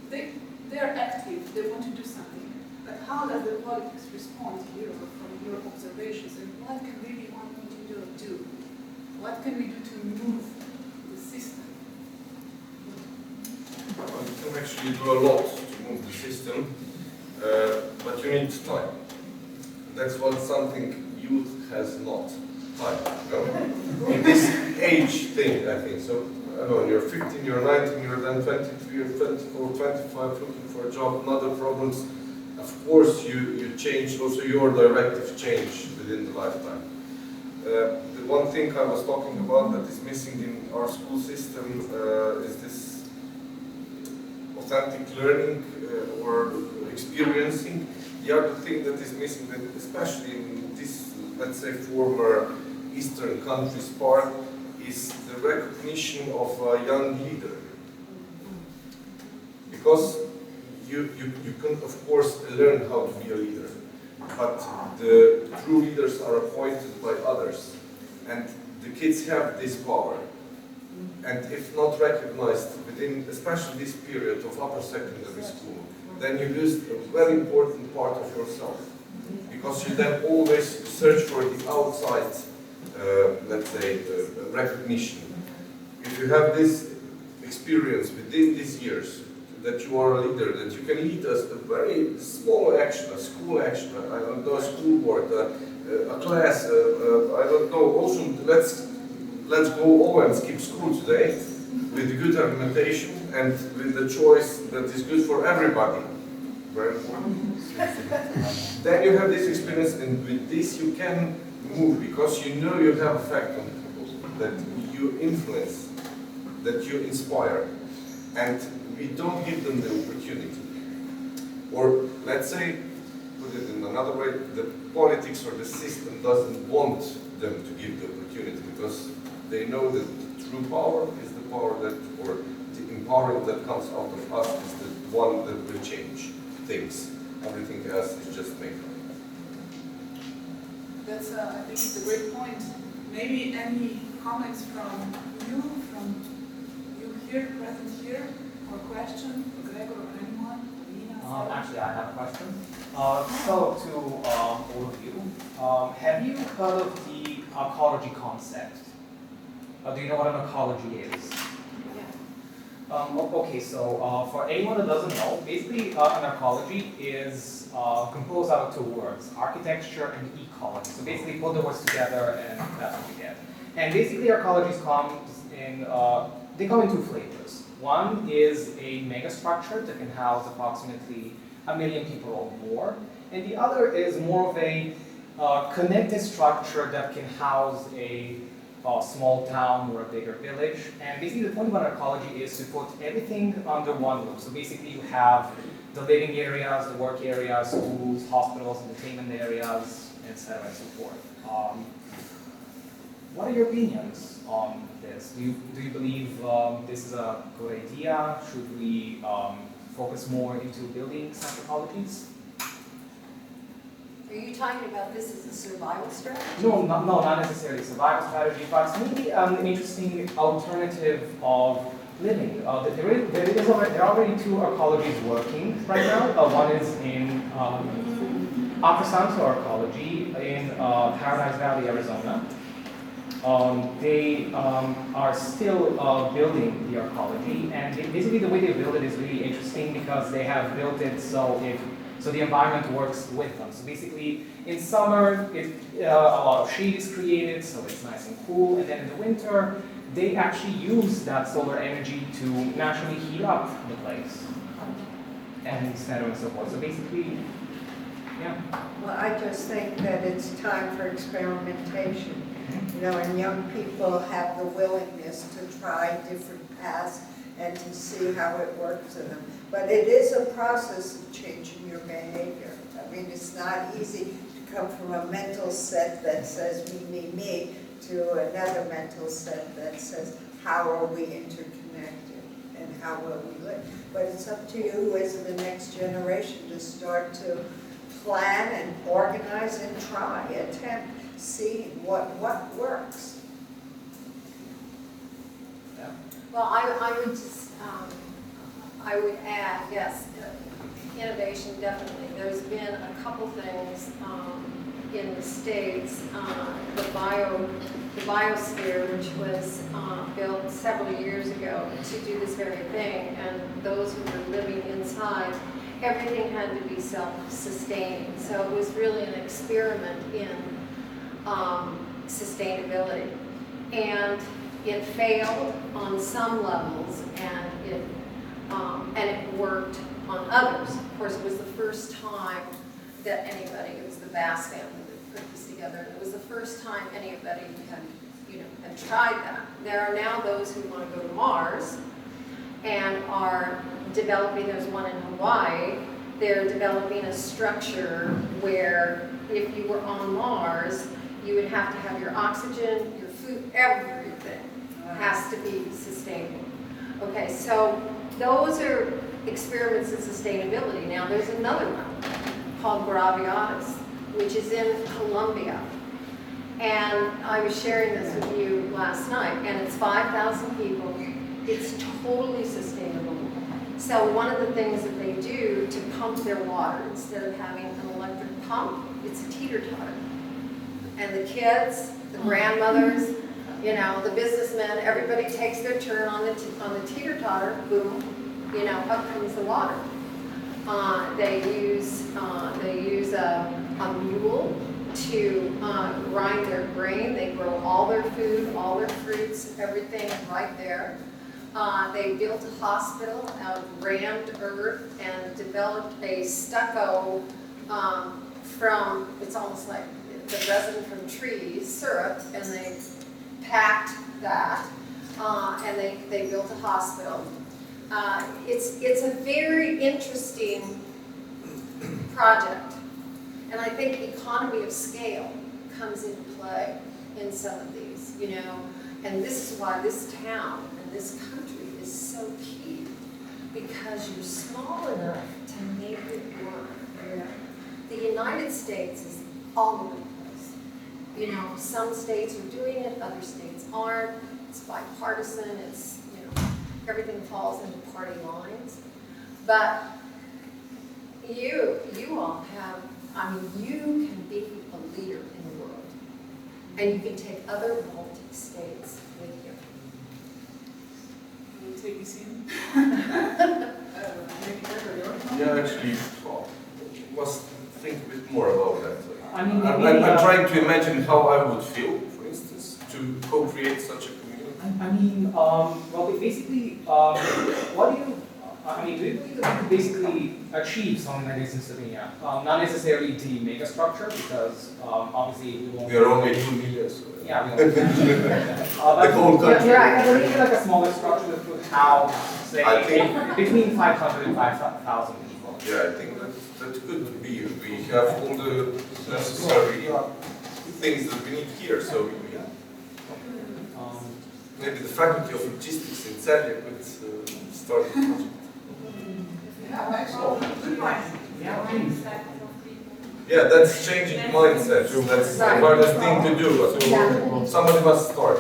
They are active. They want to do something. But how does the politics respond to you from your observations? And what can really one individual do? What can we do to move the system? Well, you can actually do a lot to move the system, but you need time. That's what something youth has not. Time. No? In this age thing, I think. So, I don't know, you're 15, you're 19, you're then 23, you're 24, 25, looking for a job, other problems. Of course, you change, also your directive change within the lifetime. The one thing I was talking about that is missing in our school system is this authentic learning or experiencing. The other thing that is missing, especially in this, let's say, former Eastern countries part, is the recognition of a young leader. Because you can, of course, learn how to be a leader, but the true leaders are appointed by others. And the kids have this power. And if not recognized within, especially this period of upper secondary school, then you lose a very important part of yourself. Because you then always search for the outside, let's say, recognition. If you have this experience within these years, that you are a leader, that you can lead us a very small action, a school action, I don't know, a school board, a class, I don't know, also let's go over and skip school today with a good argumentation and with the choice that is good for everybody. Very important. Then you have this experience, and with this you can move because you know you have effect on people, that you influence, that you inspire, and we don't give them the opportunity. Or let's say, put it in another way, the politics or the system doesn't want them to give the opportunity because they know that the true power is the power that, or the empowering that comes out of us is the one that will change things. Everything else is just makeup. That's, I think it's a great point. Maybe any comments from you here, present here, or question for Gregor or anyone? Nina, Actually, I have a question. So, to all of you, have you heard of the ecology concept? Do you know what an ecology is? Okay, so for anyone that doesn't know, basically an ecology is composed out of two words, architecture and ecology. So basically put the words together and that's what you get. And basically ecologies come in, they come in two flavors. One is a megastructure that can house approximately 1 million people or more. And the other is more of a connected structure that can house a small town or a bigger village. And basically the point about ecology is to put everything under one roof. So basically you have the living areas, the work areas, schools, hospitals, entertainment areas, etc. and so forth. What are your opinions on this? Do you believe this is a good idea? Should we focus more into building such ecologies? Are you talking about this as a survival strategy? No, not necessarily survival strategy, but maybe an interesting alternative of living. There are already two ecologies working right now. One is in Upper Santo ecology in Paradise Valley, Arizona. They are still building the ecology, and basically the way they build it is really interesting because they have built it so the environment works with them. So basically, in summer, a lot of shade is created, so it's nice and cool, and then in the winter, they actually use that solar energy to naturally heat up the place, and so on and so forth. So basically, yeah. Well, I just think that it's time for experimentation. You know, and young people have the willingness to try different paths and to see how it works in them. But it is a process of changing your behavior. I mean, it's not easy to come from a mental set that says me, to another mental set that says how are we interconnected and how will we live. But it's up to you as the next generation to start to plan and organize and try, attempt, see what works. Yeah. Well, I would just, I would add, yes, innovation definitely. There's been a couple things in the States, the biosphere, which was built several years ago to do this very thing, and those who were living inside, everything had to be self-sustaining. So it was really an experiment in sustainability. And it failed on some levels, and it worked on others. Of course, it was the first time that anybody, it was the Bass family that put this together, and it was the first time anybody had tried that. There are now those who want to go to Mars and are developing, there's one in Hawaii, they're developing a structure where if you were on Mars, you would have to have your oxygen, your food, everything has to be sustainable. Okay, so those are experiments in sustainability. Now there's another one called Graviatus, which is in Colombia. And I was sharing this with you last night, and it's 5,000 people. It's totally sustainable. So one of the things that they do to pump their water, instead of having an electric pump, it's a teeter-totter. And the kids, the grandmothers, the businessmen, everybody takes their turn on the teeter-totter, boom, up comes the water. They use a mule to grind their grain. They grow all their food, all their fruits, everything right there. They built a hospital out of rammed earth and developed a stucco from, it's almost like the resin from trees, syrup, and they packed that, and they built a hospital. It's a very interesting project, and I think economy of scale comes into play in some of these, and this is why this town and this country is so key, because you're small enough to make it work. Yeah. The United States is all over the place. Some states are doing it, other states aren't. It's bipartisan, it's, everything falls into party lines. But you all have, you can be a leader in the world. And you can take other multi-states with you. We'll take this in. Yeah, actually, must think a bit more about that. I mean, I'm trying to imagine how I would feel, for instance, to co-create such a community. Well, basically, what do you believe that we could basically achieve something like this in Slovenia? Not necessarily the mega structure, because obviously we won't. We are only 2 million, so. Yeah, we won't. The whole country. Yeah, I believe like a smaller structure that would house, say, between 500 and 5,000 people. Yeah, I think that could be. We have all the necessary things that we need here, so maybe the Faculty of Logistics in Celje could start a project. Yeah, that's changing mindset. That's the hardest thing to do. So somebody must start.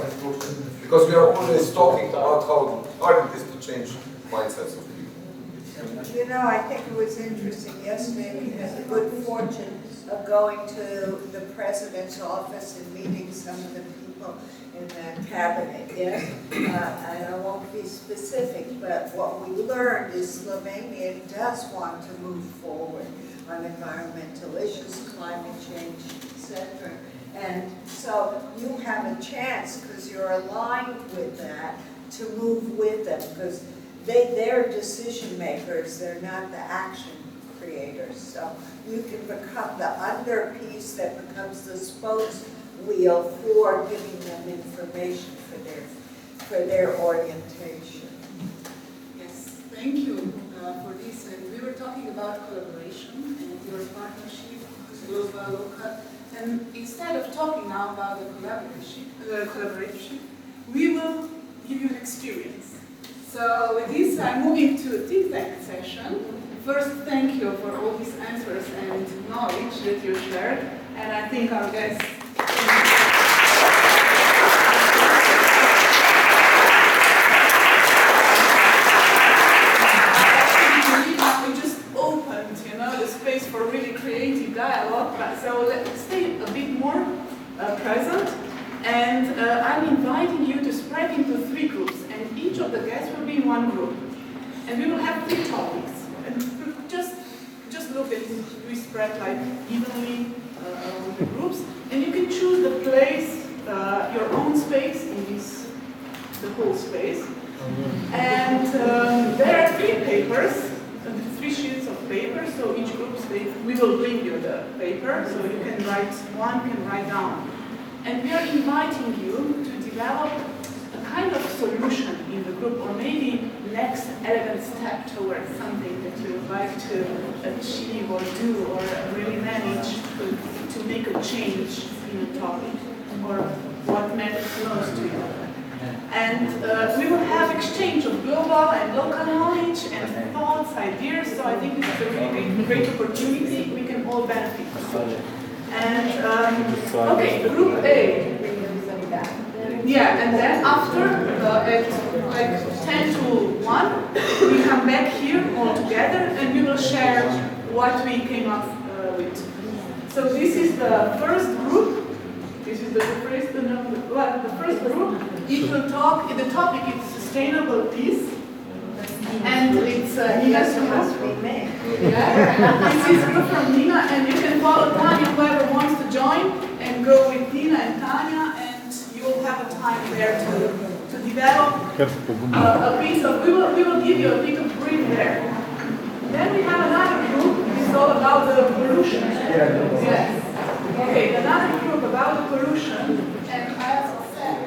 Because we are always talking about how hard it is to change mindsets of people. I think it was interesting. Yesterday we had the good fortune of going to the president's office and meeting some of the people in the cabinet, yes? And I won't be specific, but what we learned is Slovenia does want to move forward on environmental issues, climate change, etc. And so you have a chance, because you're aligned with that, to move with them, because they're decision makers, they're not the action creators. So you can become the under piece that becomes the spokes wheel for giving them information for their orientation. Yes, thank you for this. And we were talking about collaboration and your partnership, global, local. And instead of talking now about the collaboration, we will give you an experience. So with this, I'm moving to a think tank session. First, thank you for all these answers and knowledge that you shared. And I think our guests we just opened, the space for really creative dialogue. So let's stay a present. And I'm inviting you to spread into 3 groups, and each of the guests will be in one group. And we will have 3 topics. And just look at it. We spread like evenly among the groups, and you can choose the place, your own space in the whole space. And there are 3 papers, 3 sheets of paper. So each group, we will bring you the paper, so you can write. One can write down. And we are inviting you to develop a kind of solution in the group, or maybe next elegant step towards something that you would like to achieve or do, or really manage to make a change in a topic, or what matters most to you. And we will have exchange of global and local knowledge and thoughts, ideas, so I think this is a really great opportunity we can all benefit from. And, okay, group A. Yeah, and then after, at like 10 to 1, we come back here all together and we will share what we came up with. So this is the first group. This is the first group. It will talk, the topic is sustainable peace. And it's Nina. This is group from Nina, and you can follow Tanya, whoever wants to join, and go with Nina and Tanya, and you will have a time there to develop a piece of, we will give you a bit of brief there. Then we have another group, it's all about the pollution. Yes. Okay, another group about the pollution, and as I said,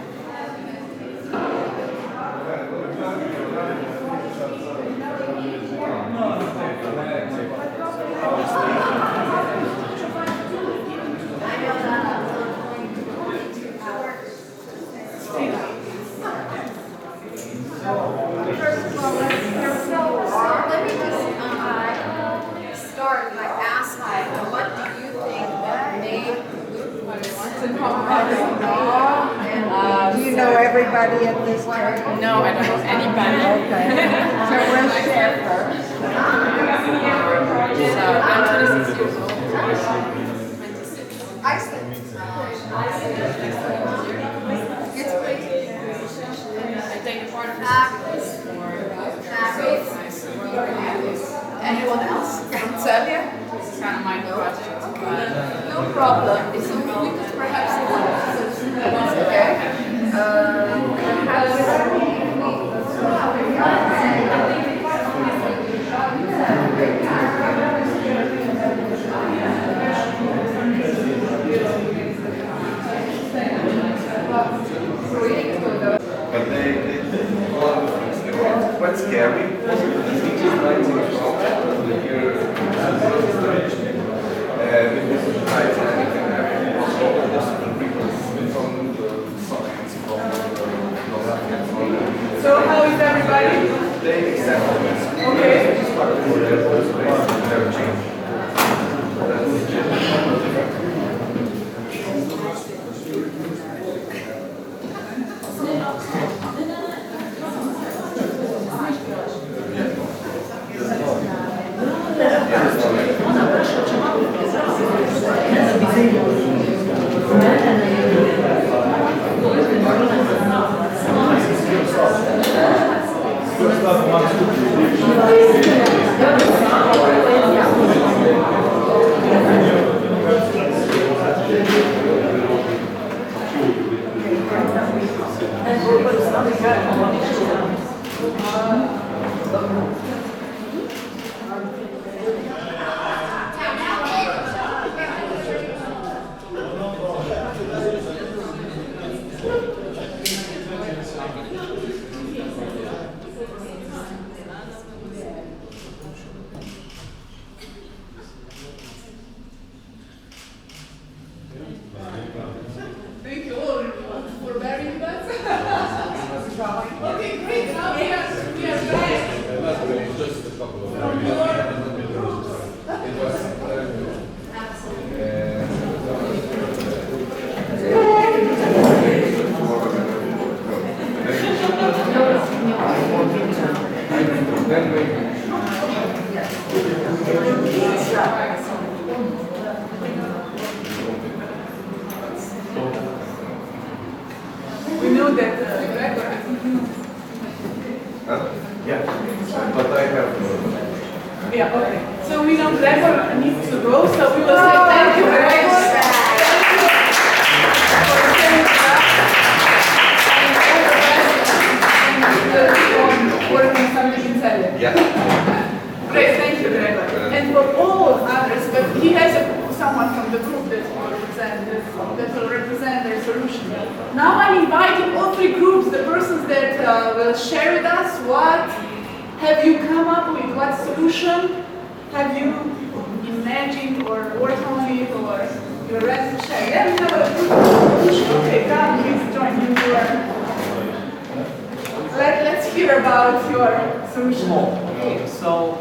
let me just start by asking, what do you think that made Do you know everybody at this table? No, I don't know anybody. Okay. So we'll share first. So I'm 26 years old. 26. Iceland? I take part in festivals Anyone else from Celje? This is kind of my project. But No problem. So we could perhaps okay. But they a lot of things. They were quite scary. The teachers like to hear with this Titanic and everything. All the different people from the science, from the so how is everybody? they accept it. Okay. Just part of their space and their change. Thank you all for bearing with us. Okay, great. Now we are back. Just a couple of From your Yeah, okay. So we know Gregor needs to go, so we will say thank you, Gregor. Thank you for staying with us. And all the best. And we will working something in Celje. Yeah. Great, thank you, Gregor. And for all others, but he has someone from the group that will represent their solution. Now I'm inviting all three groups, the persons that will share with us what have you come up with, what solution have you imagined or worked on it, or you're ready to share. Yeah, we have a group solution. Okay, come, please join me. Let's hear about your solution. Okay, so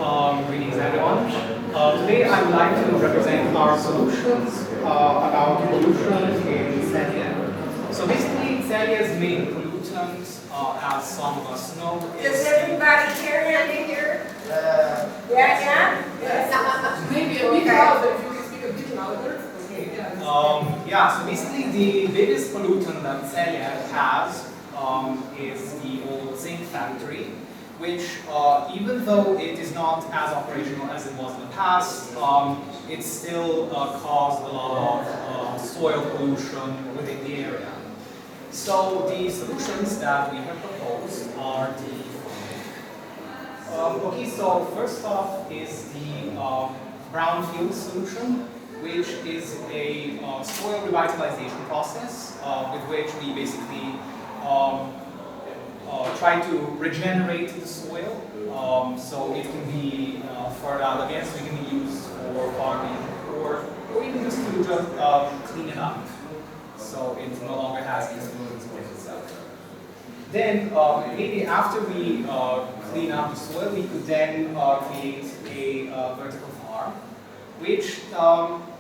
greetings everyone. Today I would like to represent our solutions about pollution in Celje. So basically, Celje's main pollutant, as some of us know, Does is everybody hear him here? Yeah? Maybe a bit louder, if you can speak a bit louder. yeah, so basically the biggest pollutant that Celje has is the old zinc factory, which even though it is not as operational as it was in the past, it still caused a lot of soil pollution within the area. So the solutions that we have proposed are the okay, so first off is the brownfield solution, which is a soil revitalization process with which we basically try to regenerate the soil so it can be fertile again, so it can be used for farming or even just to clean it up so it no longer has these pollutants with itself. Then maybe after we clean up the soil, we could then create a vertical farm, which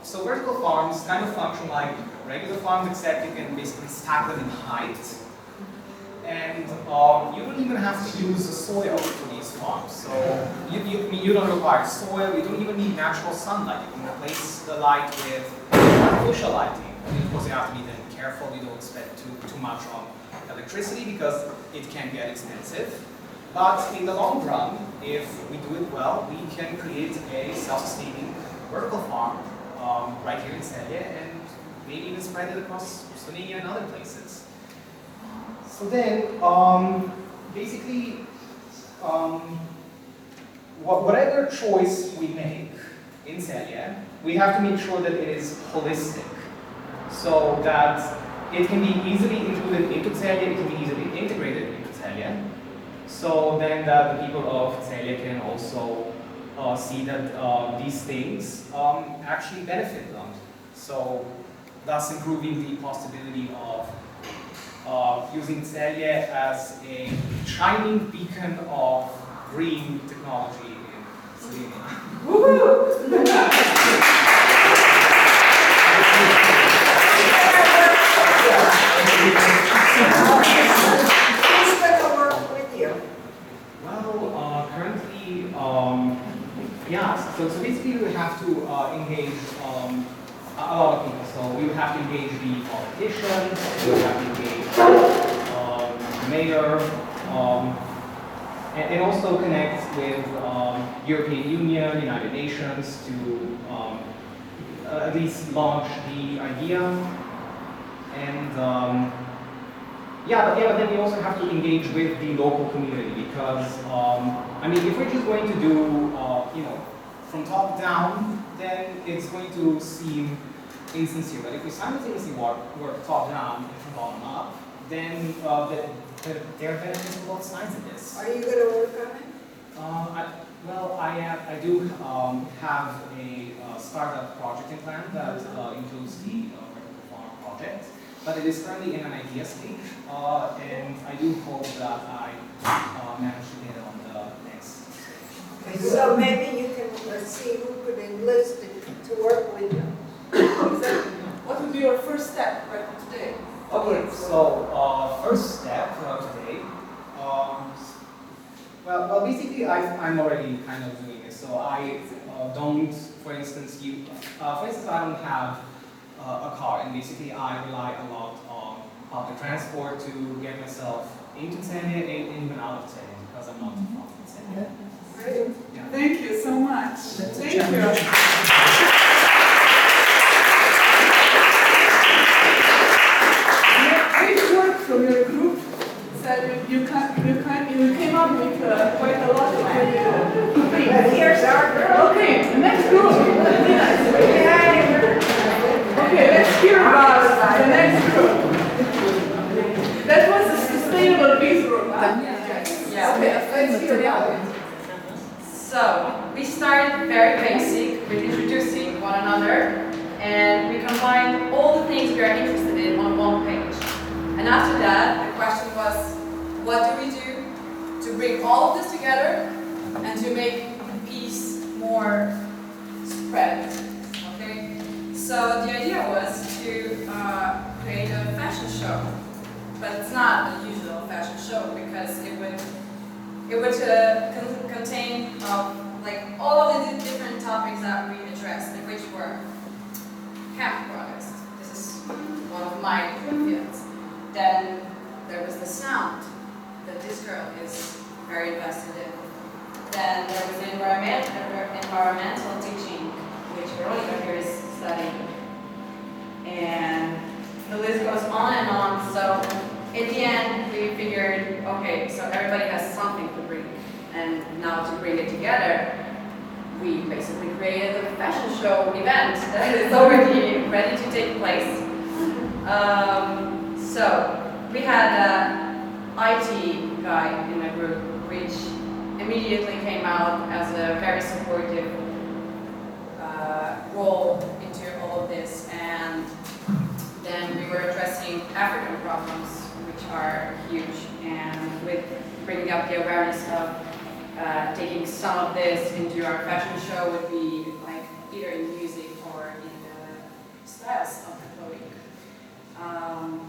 so vertical farms kind of function like regular farms, except you can basically stack them in height. And you don't even have to use the soil for these farms. So you don't require soil, you don't even need natural sunlight. You can replace the light with artificial lighting. And of course you have to be then careful, you don't spend too much on electricity because it can get expensive. But in the long run, if we do it well, we can create a self-sustaining vertical farm right here in Celje and maybe even spread it across Slovenia and other places. So then, basically, whatever choice we make in Celje, we have to make sure that it is holistic, so that it can be easily included into Celje, it can be easily integrated into Celje, so then that the people of Celje can also see that these things actually benefit them. So, thus improving the possibility of using Celje as a shining beacon of green technology in Slovenia. Who's going to work with you? Well, currently, yeah, so basically we have to engage a lot of people. So we would have to engage the politicians, we would have to engage the mayor, and also connect with European Union, United Nations to at least launch the idea. And but then we also have to engage with the local community because I mean, if we're just going to do from top down, then it's going to seem insincere. But if we simultaneously work top down and from bottom up, then there are benefits for both sides of this. Are you going to work on it? I do have a startup project in plan that includes the vertical farm project, but it is currently in an idea stage, and I do hope that I manage to get it on the next stage. Okay, so maybe you can see who could enlist to work with you. Exactly. What would be your first step right today? Okay, so first step today. Well, basically, I'm already kind of doing it. So I don't, for instance, I don't have a car, and basically I rely a lot on public transport to get myself into Celje and even out of Celje because I'm not from Celje. Great. Thank you so much. much. Thank you. Great work from your group. So you came up with quite a lot of good things. Here's our girl. Okay, the next group. Okay, let's hear about the next group. That was the sustainable peace group, huh? Yeah. Okay, let's hear about it. So, we started very basic with introducing one another, and we combined all the things we are interested in on one page. And after that, the question was, what do we do to bring all of this together and to make peace more spread? Okay. So the idea was to create a fashion show, but it's not a usual fashion show because it would contain like all of the different topics that we addressed, which were camp products. This is one of my fields. Then there was the sound that this girl is very invested in. Then there was the environmental teaching, which Veronica here is studying. And the list goes on and on. So in the end, we figured, okay, so everybody has something to bring. And now to bring it together, we basically created a fashion show event that is already ready to take place. So we had an IT guy in the group, which immediately came out as a very supportive role into all of this. And then we were addressing African problems, which are huge, and with bringing up the awareness of taking some of this into our fashion show would be like either in music or in the styles of the clothing.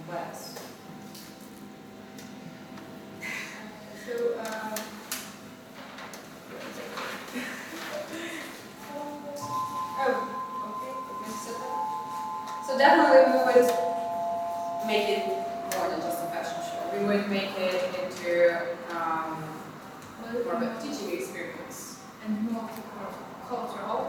What else? So, So definitely we would make it more than just a fashion show. We would make it into more of a teaching experience. and multicultural.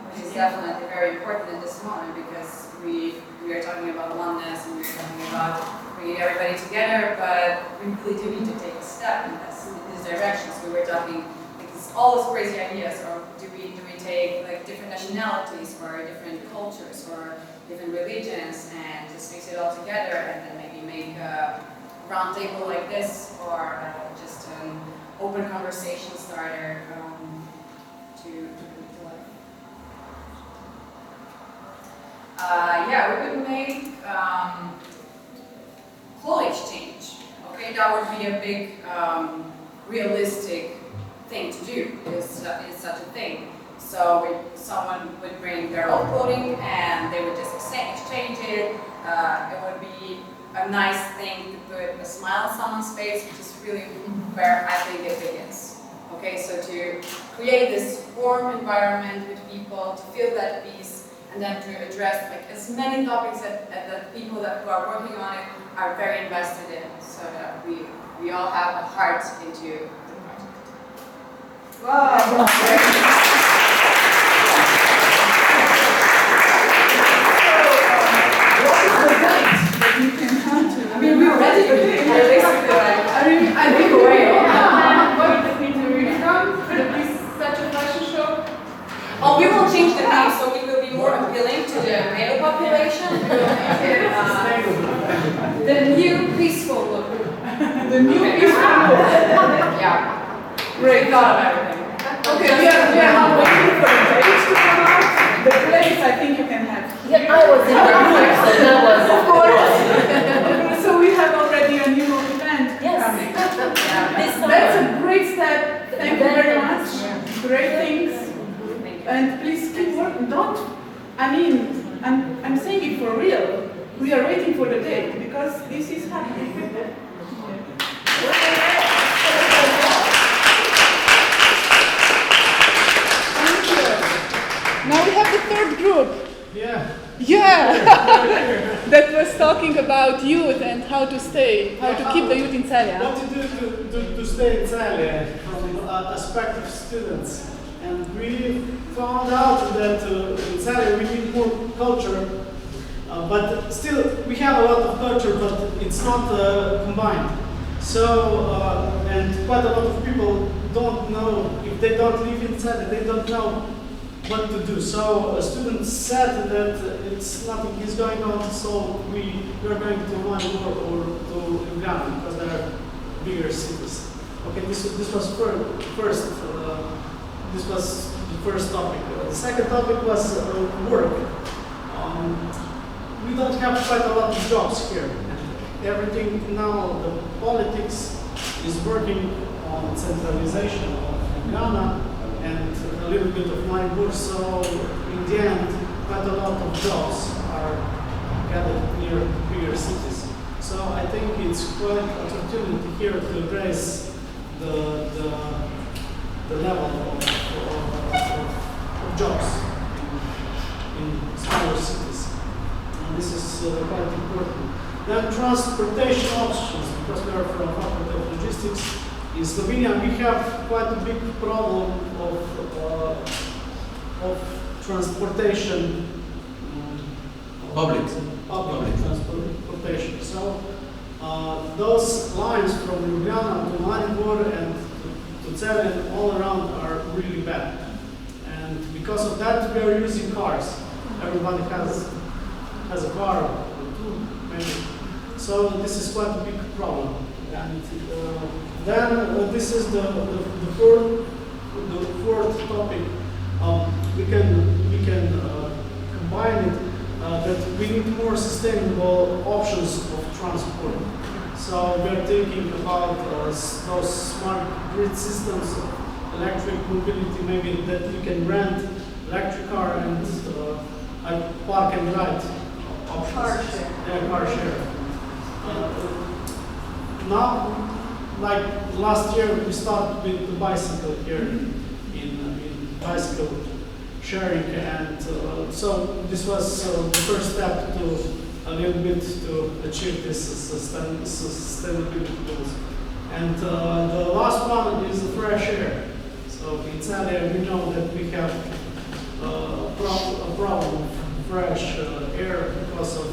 Which is definitely very important in this moment because we are talking about oneness and we're talking about bringing everybody together, but we really do need to take a step in this direction. So we were talking like all those crazy ideas, or do we take like different nationalities or different cultures or different religions and just mix it all together and then maybe make a round table like this or just an open conversation starter to bring it to life. Yeah, we would make clothes exchange. Okay, that would be a big realistic thing to do. Is such a thing. So someone would bring their own clothing and they would just exchange it. It would be a nice thing to put a smile on someone's face, which is really where I think it begins. Okay, so to create this warm environment with people, to feel that peace, and then to address like as many topics that the people that who are working on it are very invested in, so that we all have a heart into the project. Wow! You can come to. I mean, we're ready. We're basically like, I mean, I think away. what does it mean to become such a fashion show? Oh, we will change the name so we will be more appealing to the male population. We will make it the new peaceful look. The new peaceful look. Yeah. Great thought of everything. Okay, we are now waiting for the page to come out. The place I think you can have. Yeah, I was in there, so that was Of course. So we have already a new event Yes. coming. This summer. That's a great step. Thank you very much. Yeah. Great things. And please keep working. Don't. I mean, I'm saying it for real. We are waiting for the day because this is happening. Thank you. Now we have the third group. Yeah. That was talking about youth and how to stay, how to keep the youth in Celje. What to do to stay in Celje from the aspect of students And we found out that in Celje we need more culture, but still we have a lot of culture, but it's not combined. So, and quite a lot of people don't know, if they don't live in Celje, they don't know what to do. So students said that nothing is going on, so we are going to Maribor or to Ljubljana because they are bigger cities. Okay, this was first. This was the first topic. The second topic was work. We don't have quite a lot of jobs here. Everything now, the politics is working on centralization of Ljubljana and a little bit of Maribor, so in the end, quite a lot of jobs are gathered near bigger cities. So I think it's quite an opportunity here to raise the level of jobs in smaller cities. And this is quite important. Then transportation options, because we are from Faculty of Logistics. In Slovenia, we have quite a big problem of transportation. Public transportation. So those lines from Ljubljana to Maribor and to Celje and all around are really bad. And because of that, we are using cars. Everybody has a car or two, maybe. So this is quite a big problem. And then this is the fourth topic. We can combine it that we need more sustainable options of transport. So we are thinking about those smart grid systems of electric mobility, maybe that you can rent electric car and park and ride options. Car share. Yeah, car share. Now, like last year, we started with the bicycle here in bicycle sharing, and so this was the first step to a little bit to achieve this sustainability goals. And the last one is the fresh air. So in Celje, we know that we have a problem with fresh air because of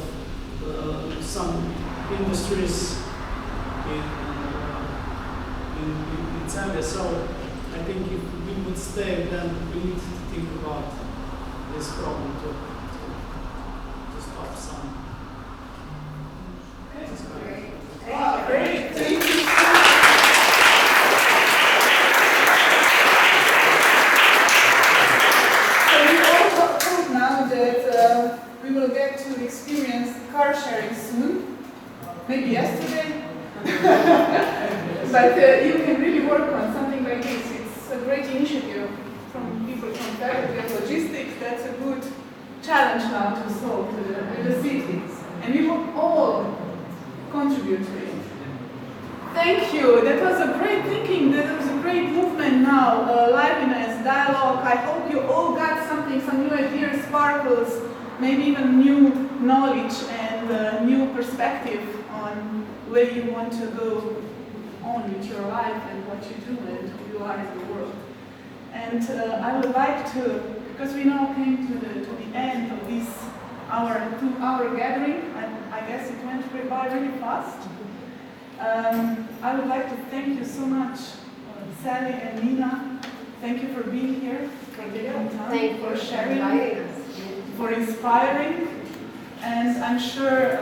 some industries in Celje. So I think if we would stay, then we need to think about this problem to stop some. Okay. Wow, Great. Thank you. So we all hope now that we will get to experience car sharing soon. Maybe yesterday. But you can really work on something like this. It's a great initiative from people from Faculty of Logistics. That's a good challenge now to solve with the cities. And we will all contribute to it. Thank you. That was a great thinking. That was a great movement now. Liveliness, dialogue. I hope you all got something, some new ideas, sparkles, maybe even new knowledge and new perspective on where you want to go on with your life and what you do and who you are in the world. And I would like to, because we now came to the end of this 2-hour gathering, and I guess it went by really fast. I would like to thank you so much, Sally and Nina. Thank you for being here, for taking time, for sharing, for inspiring. And I'm sure,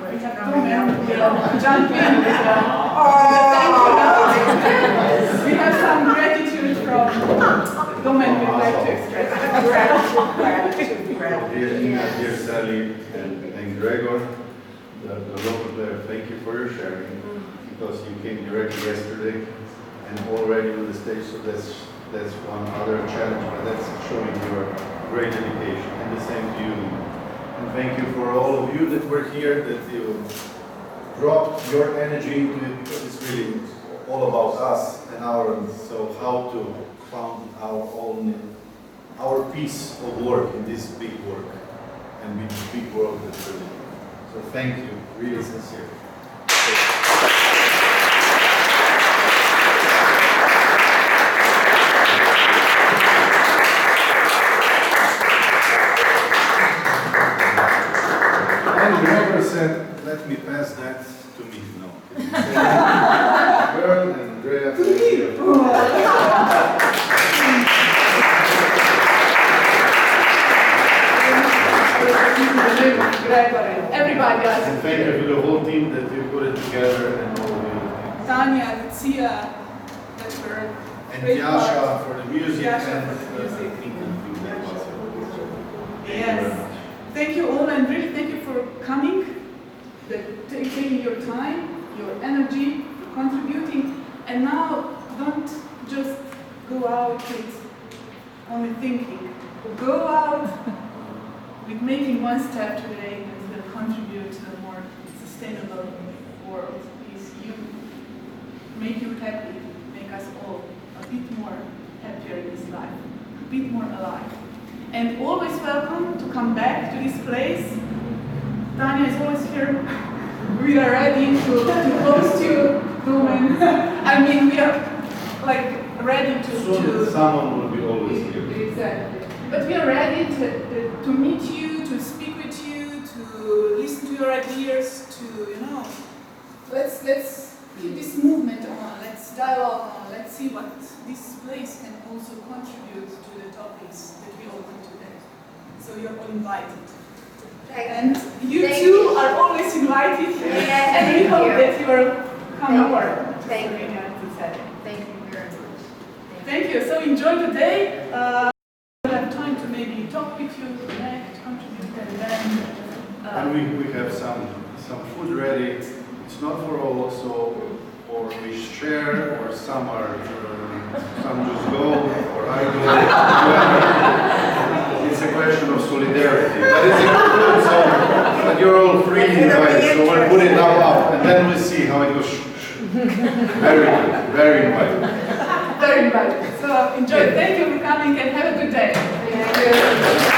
we have Domen will jump in with thank you. We have some gratitude from Domen we'd like to express. Dear Nina, dear Sally, and Gregor, the local player, thank you for your sharing, because you came directly yesterday and already on the stage, so that's one other challenge, but that's showing your great dedication, and the same to you, Nina. And thank you for all of you that were here, that you dropped your energy into it, because it's really all about us and so how to found our piece of work in this big work and with this big world that's really. So thank you, really sincere. And Great Yasha part. for the music Yasha and for the music. Ethan that was it. Thank you very Yes. much. Thank you all, and really thank you for coming, taking your time, your energy, contributing. And now, don't just go out with only thinking. Go out with making one step today that will contribute to a more sustainable world. Is you make you happy, make us all a bit more happier in this life, a bit more alive. And always welcome to come back to this place. Tanya is always here. We are ready to host you, Lumen. I mean, we are like ready to Someone will be always here. exactly. But we are ready to meet you, to speak with you, to listen to your ideas, to let's keep this movement on. Let's dialogue on. Let's see what this place can also contribute to the topics that we open today. So you're all invited. And you Thank too you. are always invited. Yes, and we thank hope you. that you will come Thank over. you. to Thank you. Slovenia to Celje. Thank you very much. Thank you. So enjoy the day. We'll have time to maybe talk with you, connect, contribute, and then. And we have some food ready. It's not for all, so or we share, or some just go, or I go. It's a question of solidarity. But it's included, so but you're all freely invited. So we'll put it now up, and then we'll see how it goes. Very good, very invited. Very invited. So enjoy. Thank you for coming and have a good day. Thank you.